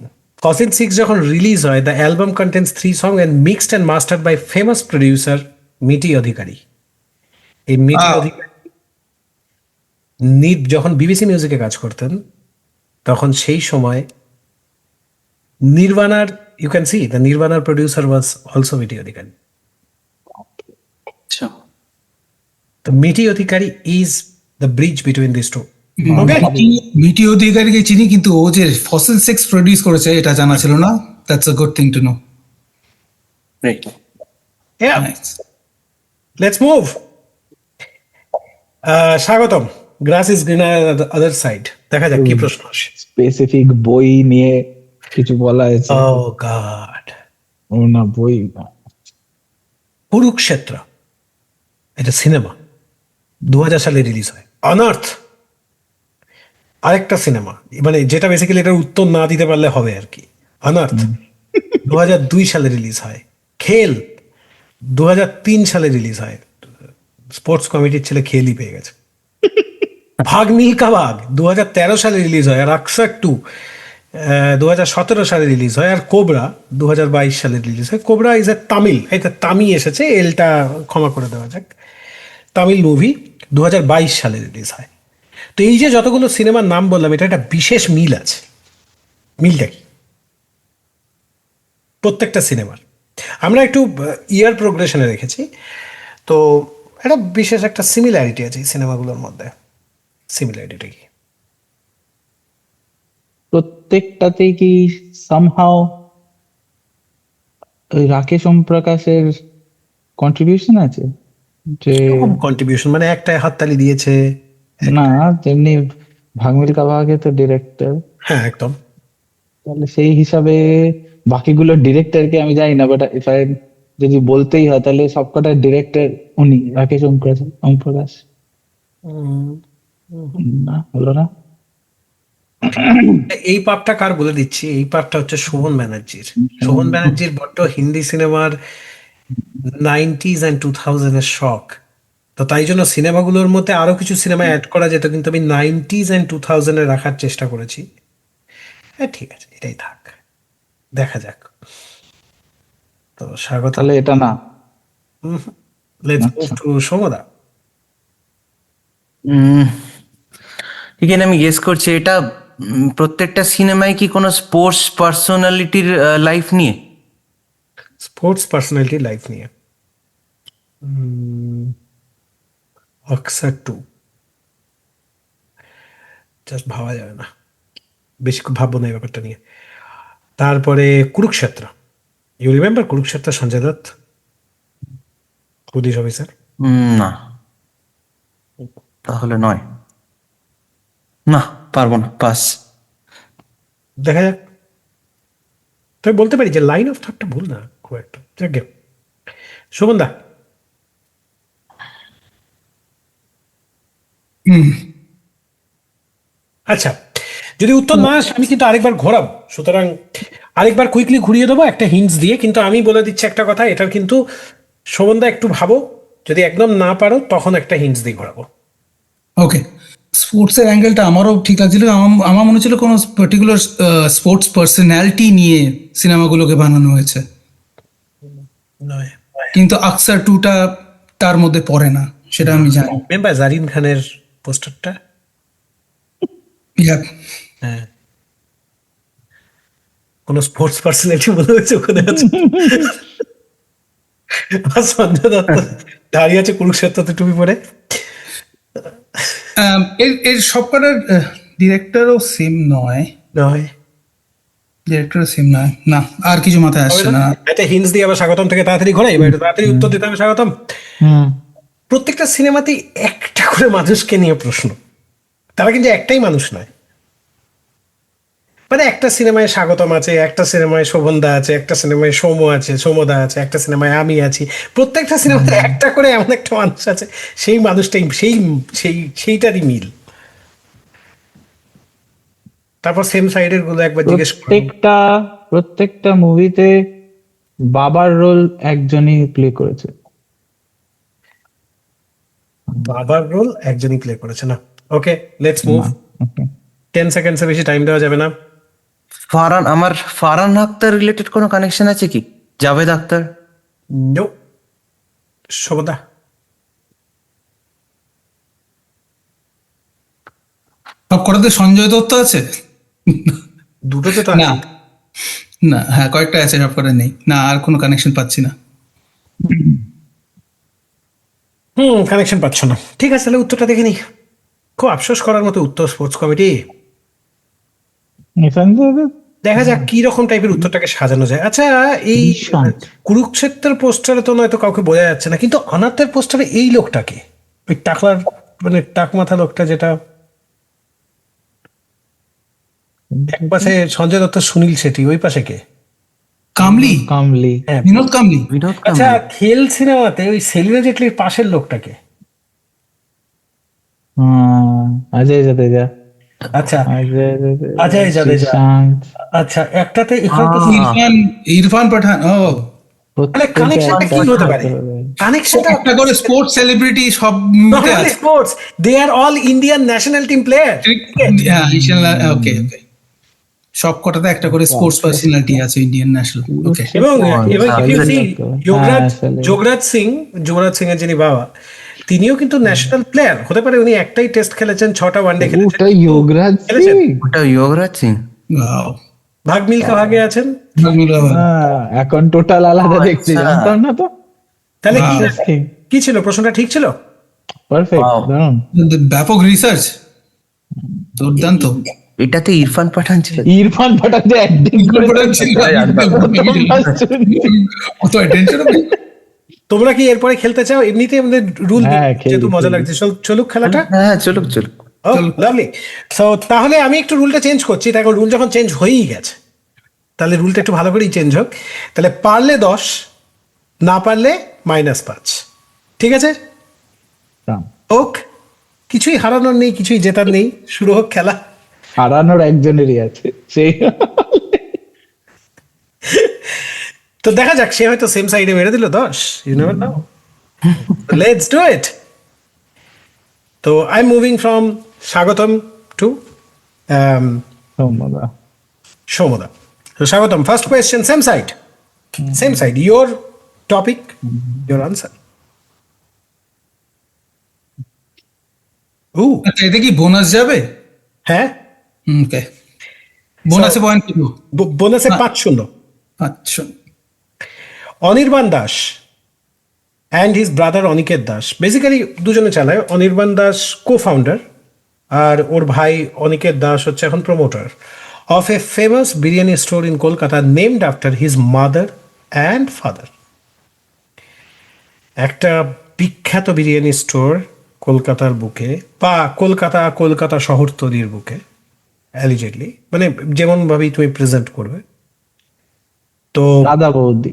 fossil 6 যখন রিলিজ হয়, the album contains 3 songs and mixed and mastered by famous producer মিটি অধিকারী। এই মিটি অধিকারী যখন বিবিসি মিউজিকে কাজ করতেন, তখন সেই সময় নির্বাণার, ইউ ক্যান সি দ্য নির্বাণার producer was also Mitti Adhikari. আচ্ছা, তো Mitti Adhikari is the bridge between this two. Okay, Mitti অধিকারীকে চিনি, কিন্তু ও যে ফসিল 6 প্রডিউস করেছে এটা জানা ছিল না। That's a good thing to know. Right. yeah, let's move. স্বাগতম, গ্রাস ইজ গ্রিনার আদার সাইড। দেখা যাক কি প্রশ্ন আসে। স্পেসিফিক বই নিয়ে কিছু বলা হয়েছে। ও গড, ও না, বই না। কুরুক্ষেত্র, এটা সিনেমা, 2000 সালে রিলিজ হয়। অনার্থ আরেকটা সিনেমা, মানে যেটা বেসিক্যালি এটার উত্তর না দিতে পারলে হবে আর কি। অনার্থ 2002 সালে রিলিজ হয়। খেল 2003 সালে রিলিজ হয়। স্পোর্টস কমিটির ছেলে খেলই পেয়ে গেছে। ভাগ মিল্খা ভাগ 2013 সালে রিলিজ হয়, আর আকসার 2 2017 সালে রিলিজ হয়, আর কোবরা 2022 সালে রিলিজ হয়। কোবরা ইজ এ তামিল, এটা তামি এসেছে, এলটা ক্ষমা করে দেওয়া যাক, তামিল মুভি 2022 সালে রিলিজ হয়। তো এই যে যতগুলো সিনেমার নাম বললাম, এটা একটা বিশেষ মিল আছে। মিলটা কি? প্রত্যেকটা সিনেমার আমরা একটু ইয়ার প্রোগ্রেশনে রেখেছি, তো একটা বিশেষ একটা সিমিলারিটি আছে এই সিনেমাগুলোর মধ্যে। সিমিলারিটিটা কি? প্রত্যেকটাতেই কি সামহাও রাকেশ ওম প্রকাশের কন্ট্রিবিউশন আছে? যে কন্ট্রিবিউশন মানে একটাই হাততালি দিয়েছে? না, তেমনি ভাগ মিল্খা ভাগে তো ডিরেক্টর, হ্যাঁ একদম। তাহলে সেই হিসাবে বাকিগুলো ডিরেক্টরকে আমি জানি না, বাট ইফ আই যদি বলতেই হয় তাহলে সবকটা ডিরেক্টর উনি, রাকেশ ওম প্রকাশ। না, হলো না। এই পার্টটা কার বলে দিচ্ছি, এই পার্টটা হচ্ছে শোভন ব্যানার্জির। শোভন ব্যানার্জির বড্ড হিন্দি সিনেমার 90s and 2000 এর শখ, তো তাই জন্য সিনেমাগুলোর মধ্যে আরো কিছু সিনেমা অ্যাড করা যেত, কিন্তু আমি 90s and 2000 এ রাখার চেষ্টা করেছি। হ্যাঁ ঠিক আছে, এটাই থাক, দেখা যাক। তো স্বাগত। তাহলে এটা না। লেটস মুভ আচ্ছা। টু সোমদা। এখানে আমি গেস করছি এটা প্রত্যেকটা সিনেমায় কি কোনো স্পোর্টস পার্সোনালিটির লাইফ নিয়ে? স্পোর্টস পার্সোনালিটি লাইফ নিয়ে। অক্সার 2 জাস্ট ভাবা যাবে না, বেশি ভাববো না এই ব্যাপারটা নিয়ে। তারপরে Kurukshetra, you remember Kurukshetra, Sanjay Dutt, police officer. না, তাহলে নয়। না, পারবো না, পাস। দেখা যাক, তবে বলতে পারি যে লাইন অফ থটটা ভুল না খুব একটা। যাক, শোভন দা। আচ্ছা, যদি উত্তর না আসে আমি কিন্তু আরেকবার ঘোরাবো, সুতরাং আরেকবার কুইকলি ঘুরিয়ে দেবো একটা হিন্টস দিয়ে। কিন্তু আমি বলে দিচ্ছি একটা কথা, এটার কিন্তু শোভনদা একটু ভাবো, যদি একদম না পারো তখন একটা হিন্টস দিয়ে ঘোরাবো। ওকে, স্পোর্টসের অ্যাঙ্গেলটা আমারও ঠিক লাগছিল। আমার মনে ছিল কোনো পার্টিকুলার স্পোর্টস পার্সোনালিটি নিয়ে সিনেমাগুলোকে বানানো হয়েছে, নয়। কিন্তু আকসার 2টা তার মধ্যে পড়ে না, সেটা আমি জানি। মেম্বার জারিন খানের পোস্টারটা। Yeah. হ্যাঁ, কোন স্পোর্টস পার্সোনালিটি মনে হয়েছে ওখানে আছে? আর সঞ্জয় দত্ত দাঁড়িয়ে আছে কুরুক্ষেত্রতে টুপি পরে। এর সবকটার ডিরেক্টরও সেম নয়, নয়। ডিরেক্টরও সেম নয়। না, আর কিছু মাথায় আসছে না। একটা হিন্টস দিয়ে আবার স্বাগতম থেকে তাড়াতাড়ি ঘোরাই, এবার একটু তাড়াতাড়ি উত্তর দিতে হবে। স্বাগতম, হুম। প্রত্যেকটা সিনেমাতেই একটা করে মানুষকে নিয়ে প্রশ্ন, তারা কিন্তু একটাই মানুষ নয়। মানে একটা সিনেমায় স্বাগতম আছে, একটা সিনেমায় শোভনদা আছে, একটা সিনেমায় সৌম আছে, সৌমদা আছে, একটা সিনেমায় আমি আছি। প্রত্যেকটা সিনেমাতে একটা করে এমন একটা মানুষ আছে, সেই মানুষটাই সেইটারই মিল। তারপর সেম সাইডের গুলো একবার জিজ্ঞেস করুন। প্রত্যেকটা মুভিতে বাবার রোল একজনই প্লে করেছে। বাবার রোল একজনই প্লে করেছে না? Okay, let's move. না, okay. 10 সেকেন্ডসে বেশি টাইম দেওয়া যাবে না। ফারহান আক্তার রিলেটেড কোনো কানেকশন আছে কি? জাভেদ আক্তার? নো। শোভদা। সবকটাতে সঞ্জয় দত্ত আছে? দুটোতে তো না, আছে। না, হ্যাঁ কয়েকটা আছে, সবকটা নেই। না, আর কোনো কানেকশন পাচ্ছি না। কানেকশন পাচ্ছ না, ঠিক আছে, তাহলে উত্তরটা দেখে নি। খুব আফসোস করার মতো উত্তর, স্পোর্টস কমিটি। এখান থেকে দেখা যাক কি রকম টাইপের উত্তরটাকে সাজানো যায়। আচ্ছা, এই নিঃসন্দেহে। কুরুক্ষেত্রের পোস্টারে তো নয়তো কাউকে বোঝা যাচ্ছে না, কিন্তু অনাথের পোস্টারে এই লোকটাকে, ওই টাকলার মানে টাক মাথা লোকটা, যেটা এক পাশে সঞ্জয় দত্ত, সুনীল শেট্টি, ওই পাশে কে? কামলি, কামলি। হ্যাঁ। বিনোদ কামলি। বিনোদ আচ্ছা, কাম্বলি। খেল সিনেমাতে ওই সেলিনা জেটলির পাশের লোকটাকে? অজয় জাদেজা। আচ্ছা अजय अजय जडेजा। श्रीशांत আচ্ছা একটাতে এখানে তো ইরফান পাঠান ও তাহলে কানেকশনটা কি হতে পারে? কানেকশনটা একটা করে স্পোর্টস সেলিব্রিটি সব মুখে আছে sports, they are all Indian national team player. Okay okay সব কটাতে একটা করে স্পোর্টস পার্সোনালিটি আছে ইন্ডিয়ান ন্যাশনাল ওকে এবং এবং if you see যোগরাজ আসলে। যোগরাজ সিং এর যিনি বাবা, তিনিও কিন্তু ন্যাশনাল প্লেয়ার হতে পারে। উনি একটাই টেস্ট খেলেছেন, 6টা ওয়ানডে খেলেছেন। ওটা যোগরাজ খেলেছেন? সিং। ওটা যোগরাজ সিং। Wow. ভাগ মিল্খা ভাগে আছেন। এখন টোটাল আলাদা দেখতে আচ্ছা। জানতাম না তো। তাহলে কি Interesting. কি ছিল প্রশ্নটা? ঠিক ছিল? Perfect, Wow. দারুণ। ব্যাপক রিসার্চ দুর্দান্ত এটাতে ইরফান পাঠান ছিল। ইরফান পাঠান যে অ্যাক্টিং করে অত attention ও পেয়ে- তোমরা কি এরপরে খেলতে চাও? এমনিতে আমাদের রুল হ্যাঁ, খেলি, যেহেতু মজা খেলি। লাগছে, চলুক খেলাটা। হ্যাঁ চলুক চলুক। লাভলি। সো তাহলে আমি একটু রুলটা চেঞ্জ করছি। দেখো রুল যখন চেঞ্জ হয়েই গেছে, তাহলে রুলটা একটু ভালো করেই চেঞ্জ হোক। তাহলে পারলে 10, না পারলে -5। ঠিক আছে? হোক, কিছুই হারানোর নেই, কিছুই জেতার নেই, শুরু হোক খেলা। হারানোর একজনেরই আছে, সেই তো দেখা যাক, সে হয়তো সেম সাইডে মেরে দিল 10, you never know. Let's do it. তো I am moving from Swagatam to সৌম্যদা। Shomoda. So Shavatam, first question, same side. Same side. Your topic, your answer. Ooh, আচ্ছা এতে কি বোনাস যাবে হ্যাঁ, ওকে বোনাসে পয়েন্ট কত বোনাসে 5-0. আচ্ছা Anirban Das and his brother Aniket Das, basically দুজনে চালায়। অনির্বাণ দাস কো-ফাউন্ডার আর ওর ভাই অনিকেত দাস হচ্ছে এখন promoter of a famous biryani store in Kolkata named after his mother and father. একটা বিখ্যাত বিরিয়ানি স্টোর কলকাতার বুকে, বা কলকাতা শহরতলির বুকে, অ্যালিজেডলি, মানে যেমন ভাবেই তুমি প্রেজেন্ট করবে। তো দাদা বৌদি।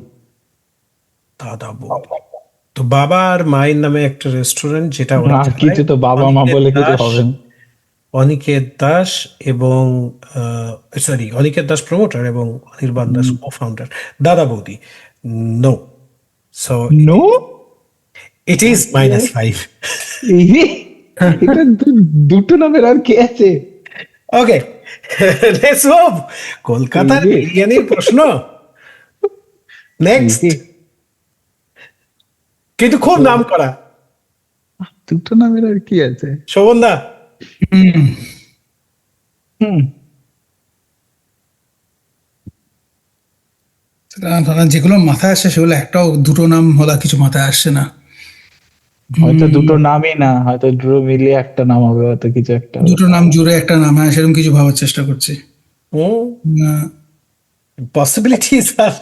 দাদা বৌদি, তো বাবা আর মায়ের নামে একটা রেস্টুরেন্ট, যেটা ওরা আর চালায়। কিছু তো বাবা মা বলে কিছু হবে না। অনিকেত দাস এবং সরি, অনিকেত দাস প্রমোটার এবং অনির্বাণ দাস কো-ফাউন্ডার। দাদা বৌদি, no. So no, it is -5. এটা দুটো নামের আর কে আছে? Okay, let's move. কলকাতার বিরিয়ানির প্রশ্ন নেক্সট, কিন্তু খুব নাম করা। দুটো নামের আর কি আছে? শোভনদা, যেগুলো মাথায় আসছে সেগুলো একটাও দুটো নাম হলা কিছু মাথায় আসছে না হয়তো দুটো নামই না, হয়তো দুটো মিলিয়ে একটা নাম হবে, হয়তো কিছু একটা হবে। দুটো নাম জুড়ে একটা নাম, হ্যাঁ সেরকম কিছু ভাবার চেষ্টা করছি পসিবিলিটিস আর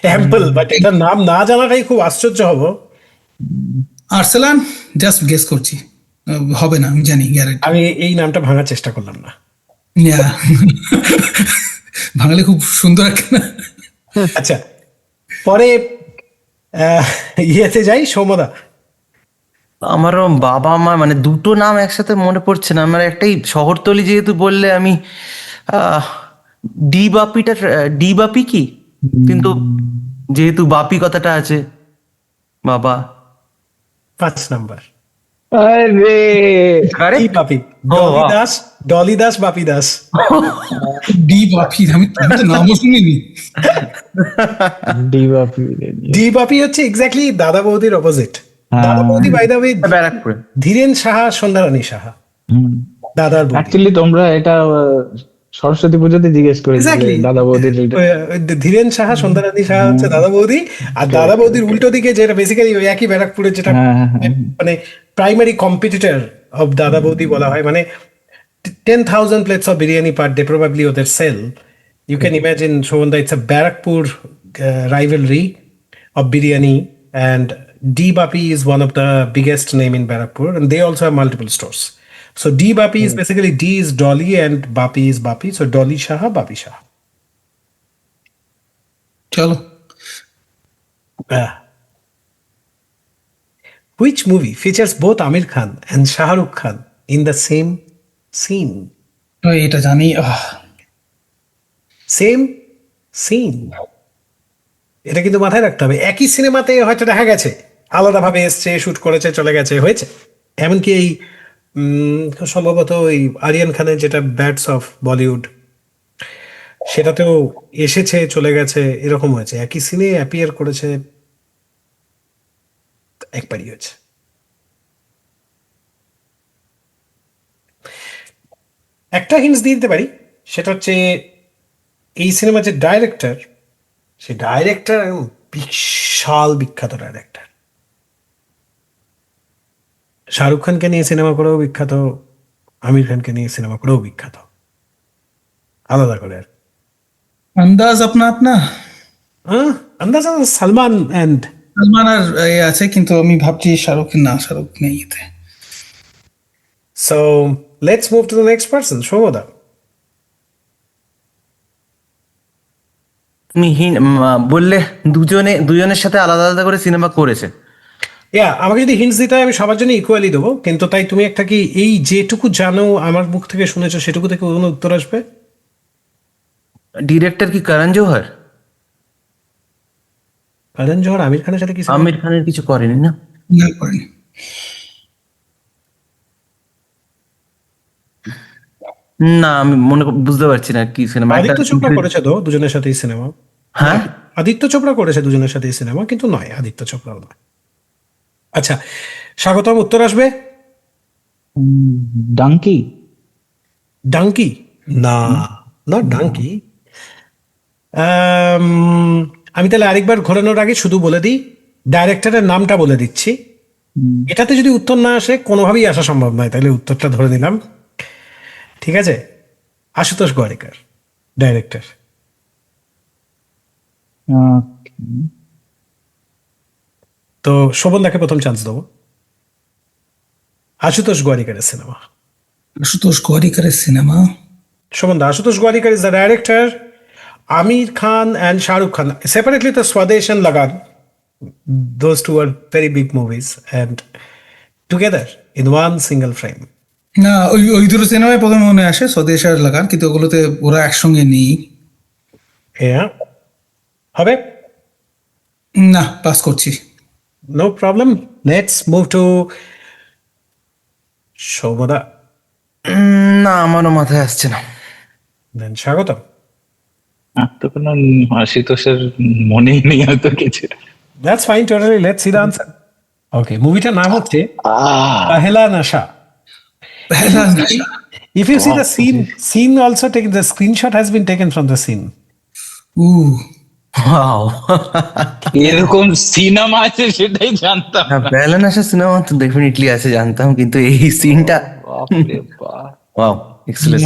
অ্যাম্পল, বাট এটার নাম না জানাটাই খুব আশ্চর্য হব। আর্সেলান জাস্ট গেস করছি হবে না, আমি জানি গ্যারেন্টি আমি এই নামটা ভাঙার চেষ্টা করলাম না। বাঙালি খুব সুন্দর একটা না আচ্ছা, পরে ইয়েতে যাই। সৌমদা, আমারও বাবা মা মানে দুটো নাম একসাথে মনে পড়ছে না। আমার একটাই শহরতলি যেহেতু বললে, আমি ডি বাপি কি, কিন্তু যেহেতু বাপি কথাটা আছে, বাবা 5 নাম্বার। আরে ডি বাপি, ডলি দাস, বাপি দাস। ডি বাপি, আমি তো নামও শুনিনি ডিবাপি। ডি বাপি হচ্ছে এক্স্যাক্টলি দাদা বৌদির অপোজিট। হ্যাঁ। দাদা বৌদি বাই দ্য ওয়ে ব্যারাকপুরে। ধীরেন সাহা, সন্ধ্যারানী সাহা, দাদার বৌদি। অ্যাকচুয়ালি তোমরা এটা সরস্বতী পুজোতে জিজ্ঞেস করে Exactly. দাদা বৌদির এটা। ধীরেন সাহা, সন্ধ্যারানী সাহা হচ্ছে দাদা বৌদি, আর দাদা বৌদির উল্টো দিকে যেটা বেসিক্যালি ওই একই ব্যারাকপুরের, যেটা মানে প্রাইমারি কম্পিটিটর অফ দাদা বৌদি বলা হয়। মানে 10,000 plates of biryani per day probably ওদের sell. You can imagine, Shobanda, it's a Barakpur rivalry of biryani, and D Bapi is one of the biggest name in Barakpur, and they also have multiple stores. So D Bapi is basically, D is Dolly and Bapi is Bapi, so Dolly Shaha, Bapi Shaha. চলো Which movie features both Amir Khan and Shah Rukh Khan in the same scene? এটা জানি। Same scene, এটা কিন্তু মাথায় রাখতে হবে। একই সিনেমাতে হয়তো দেখা গেছে আলাদাভাবে এসছে, শুট করেছে, চলে গেছে, হয়েছে। এমনকি এই সম্ভবত ওই আরিয়ান খানের যেটা ব্যাটস অফ বলিউড, সেটাতেও এসেছে, চলে গেছে, এরকম হয়েছে। একই সিনে অ্যাপিয়ার করেছে, একবারই হয়েছে। একটা হিন্টস দিয়ে দিতে পারি, সেটা হচ্ছে এই সিনেমার যে ডাইরেক্টর, সেই ডাইরেক্টর বিশাল বিখ্যাত ডাইরেক্টর। শাহরুখ খানকে নিয়ে সিনেমা করেও বিখ্যাত, আমির খানকে নিয়ে সিনেমা করেও বিখ্যাত, আলাদা করে আর কি। আন্দাজ আপনা আপনা। আন্দাজ সালমান অ্যান্ড সালমান আর আছে, কিন্তু আমি ভাবছি শাহরুখ, না শাহরুখ নেই এতে। So let's move to the next person, সৌমদা। তুমি বললে দুজনের সাথে আলাদা আলাদা করে সিনেমা করেছে। আমাকে যদি হিন্টস দিতে হয় আমি সবার জন্য ইকুয়ালি দেবো, কিন্তু তাই তুমি একটা কি এই যেটুকু জানো আমার মুখ থেকে শুনেছো সেটুকু থেকে কোনো উত্তর আসবে? ডিরেক্টর কি করণ জোহর? করণ জোহর আমির খানের সাথে কি cinema? আমির খানের কিছু করেনি না? না করেনি। না, আমি বুঝতে পারছি না কি সিনেমা। আদিত্য চোপড়া করেছে তো দুজনের সাথেই সিনেমা। হ্যাঁ, আদিত্য চোপড়া করেছে দুজনের সাথেই সিনেমা, কিন্তু নয়, আদিত্য চোপড়াও নয়। আচ্ছা, স্বাগতম, উত্তর আসবে। ডাঙ্কি। ডাঙ্কি? না, নট ডাঙ্কি। আমি তাহলে আরেকবার ঘোরানোর আগে শুধু বলে দিই, ডাইরেক্টরের নামটা বলে দিচ্ছি। এটাতে যদি উত্তর না আসে, কোনোভাবেই আসা সম্ভব নয়, তাহলে উত্তরটা ধরে নিলাম। ঠিক আছে, আশুতোষ গোয়ারিকার ডাইরেক্টর। তো শোভনদাকে প্রথম চান্স দেবো। আশুতোষ গোয়ারিকারের সিনেমা। আশুতোষ গোয়ারিকারের সিনেমা। শোভনদা, Ashutosh Gowariker is the director. Amir Khan and Shah Rukh Khan separately, the Swadesh and Lagan, those two are very big movies, and together in one single frame. না, ওই ওই দুটো সিনেমায় প্রথমে মনে আসে, স্বদেশ আর লাগান, কিন্তু ওগুলোতে ওরা একসঙ্গে নেই। Yeah, হবে? না, পাস করছি। No problem. Let's move to Shobhada, না, আমারও মাথায় আসছে না। then Shagatam. আর তো কোনো আশুতোষের মনেই নেই হয়তো কিছু। That's fine, totally. Let's see the answer. Okay, মুভিটার নাম হচ্ছে Pehla Nasha. If you see the scene also taken, the screenshot has been taken from the scene. Wow, এরকম সিনেমা আছে সেটাই জানতাম না। বেলান আসা সিনেমা তো ডেফিনেটলি আছে, জানতাম, কিন্তু এই সিনটা, বাপরে বাপ। Wow, excellent.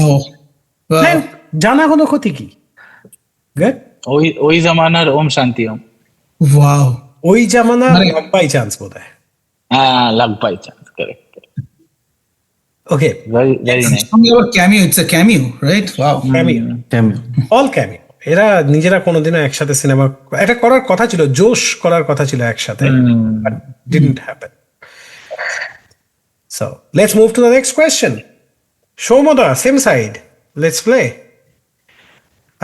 হ্যাঁ, জানা কোনো ক্ষতি কি? Good. ওই জামানার ওম শান্তি ওম। ওয়াও। ওই জামানা মানে- লম্বাই চান্স বোধ হয়। হ্যাঁ, love by chance, correct. Okay, very very nice. সঙ্গে আবার cameo, it's a cameo, right? Wow. All cameo. এরা নিজেরা কোনোদিনও একসাথে সিনেমা, এটা করার কথা ছিল, জোশ করার কথা ছিল একসাথে, but didn't happen. So let's move to the next question. সৌমদা, সেম সাইড, লেটস প্লে।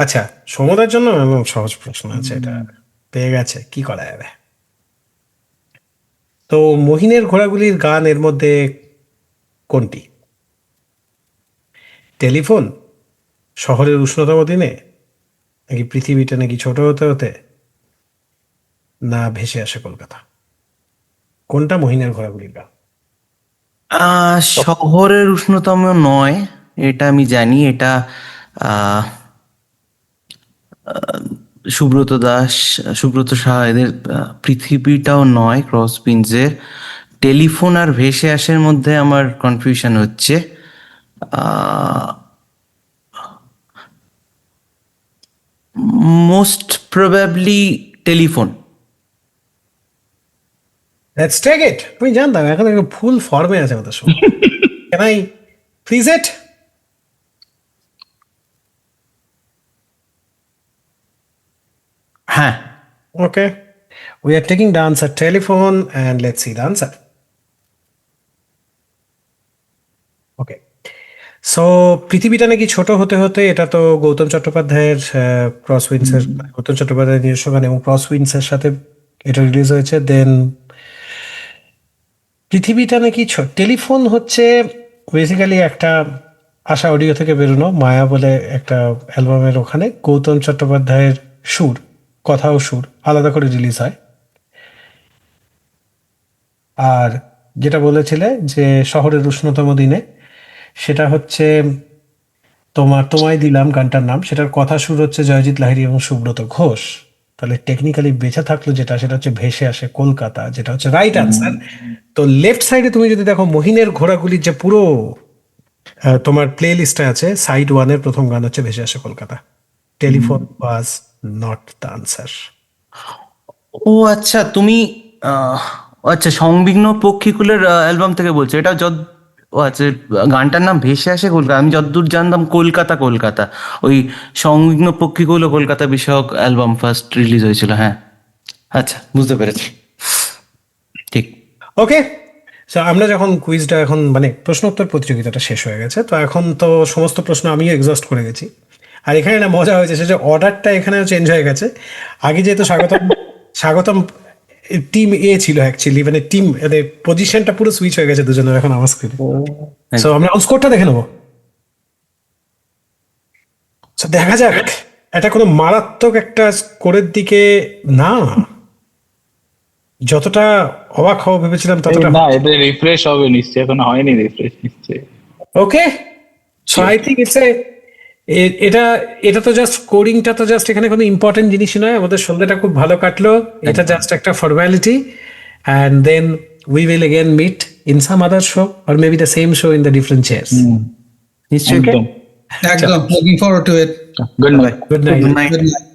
আচ্ছা, সৌমদার জন্য এমন সহজ প্রশ্ন আছে, এটা পেয়ে গেছে, কি করা যাবে? তো মহিনের ঘোড়াগুলির গান এর মধ্যে কোনটি? টেলিফোন, শহরের উষ্ণতম দিনে, নাকি পৃথিবীটা নাকি ছোট হতে হতে, না ভেসে আসে কলকাতা? কোনটা মহিনের ঘোড়াগুলির গান? শহরের উষ্ণতম নয়, এটা আমি জানি। এটা আহ, সুব্রত দাস, সুব্রত সাহা, এদের পৃথিবীটাও নয়, ক্রসপিন্সের। টেলিফোন আর ভেসে আসের মধ্যে আমার কনফিউশন হচ্ছে। Most probably telephone. Let's take it. আমি জানতাম এখন ফুল ফর্মে আছে আমাদের সময়। Can I please it? হ্যাঁ, Okay, we are taking the answer telephone, and let's see the answer. Okay, so পৃথিবীটা নাকি ছোট হতে হতে, এটা তো গৌতম চট্টোপাধ্যায়ের ক্রসউইন্ডসের, গৌতম চট্টোপাধ্যায়ের নিজস্ব গান এবং ক্রসউইন্ডসের সাথে এটা রিলিজ হয়েছে। দেন পৃথিবীটা নাকি টেলিফোন হচ্ছে বেসিক্যালি একটা আশা অডিও থেকে বেরোনো মায়া বলে একটা অ্যালবামের, ওখানে গৌতম চট্টোপাধ্যায়ের সুর, কথা ও সুর আলাদা করে রিলিজ হয়। আর যেটা বলেছিলে যে শহরের উষ্ণতম দিনে, সেটা হচ্ছে তোমায় দিলাম গানটার নাম, সেটার কথা সুর হচ্ছে জয়জিৎ লাহিড়ী এবং সুব্রত ঘোষ। তাহলে টেকনিক্যালি বেঁচে থাকলো যেটা, সেটা হচ্ছে ভেসে আসে কলকাতা, যেটা হচ্ছে রাইট আনসার। তো লেফট সাইডে তুমি যদি দেখো মহিনের ঘোড়াগুলির যে পুরো তোমার প্লে লিস্টে আছে, সাইড 1-এর প্রথম গান হচ্ছে ভেসে আসে Kolkata. Telephone was not the answer. ও আচ্ছা, তুমি আহ, আচ্ছা সংবিঘ্ন পক্ষীকুলের অ্যালবাম থেকে বলছো এটা? ও আচ্ছা, গানটার নাম ভেসে আসে কলকাতা। আমি যতদূর জানতাম কলকাতা কলকাতা, ওই সংবিঘ্ন পক্ষীকুল ও কলকাতা বিষয়ক অ্যালবাম ফার্স্ট রিলিজ হয়েছিল। হ্যাঁ, আচ্ছা, বুঝতে পেরেছি। ঠিক। ওকে, সো আমরা যখন কুইজটা এখন মানে প্রশ্ন উত্তর প্রতিযোগিতাটা শেষ হয়ে গেছে, তো এখন তো সমস্ত প্রশ্ন আমিও এক্সস্ট করে গেছি। আর এখানে না মজা হয়েছে সে যে অর্ডারটা এখানেও চেঞ্জ হয়ে গেছে। আগে যেহেতু স্বাগতম টিম এ ছিল অ্যাকচুয়ালি, মানে টিম মানে পজিশনটা পুরো সুইচ হয়ে গেছে দুজনের এখন আমার স্ক্রিনে। সো আমরা স্কোরটা দেখে নেবো। So, দেখা যাক, এটা কোনো মারাত্মক একটা স্কোরের দিকে না, যতটা অবাক হওয়া ভেবেছিলাম ততটা। না, এটা রিফ্রেশ হবে নিশ্চয়ই, এখনো হয়নি রিফ্রেশ নিশ্চয়ই। ওকে, সো আই থিঙ্ক ইটস এটা তো জাস্ট স্কোরিংটা তো জাস্ট এখানে কোনো ইম্পর্টেন্ট জিনিসই নয়। আমাদের সন্ধ্যাটা খুব ভালো কাটলো, এটা জাস্ট একটা formality. And then we will again meet in some other show or maybe the same show in the different chairs. নিশ্চয়ই। একদম। একদম looking forward to it. Good night. Good night. Good night. Good night.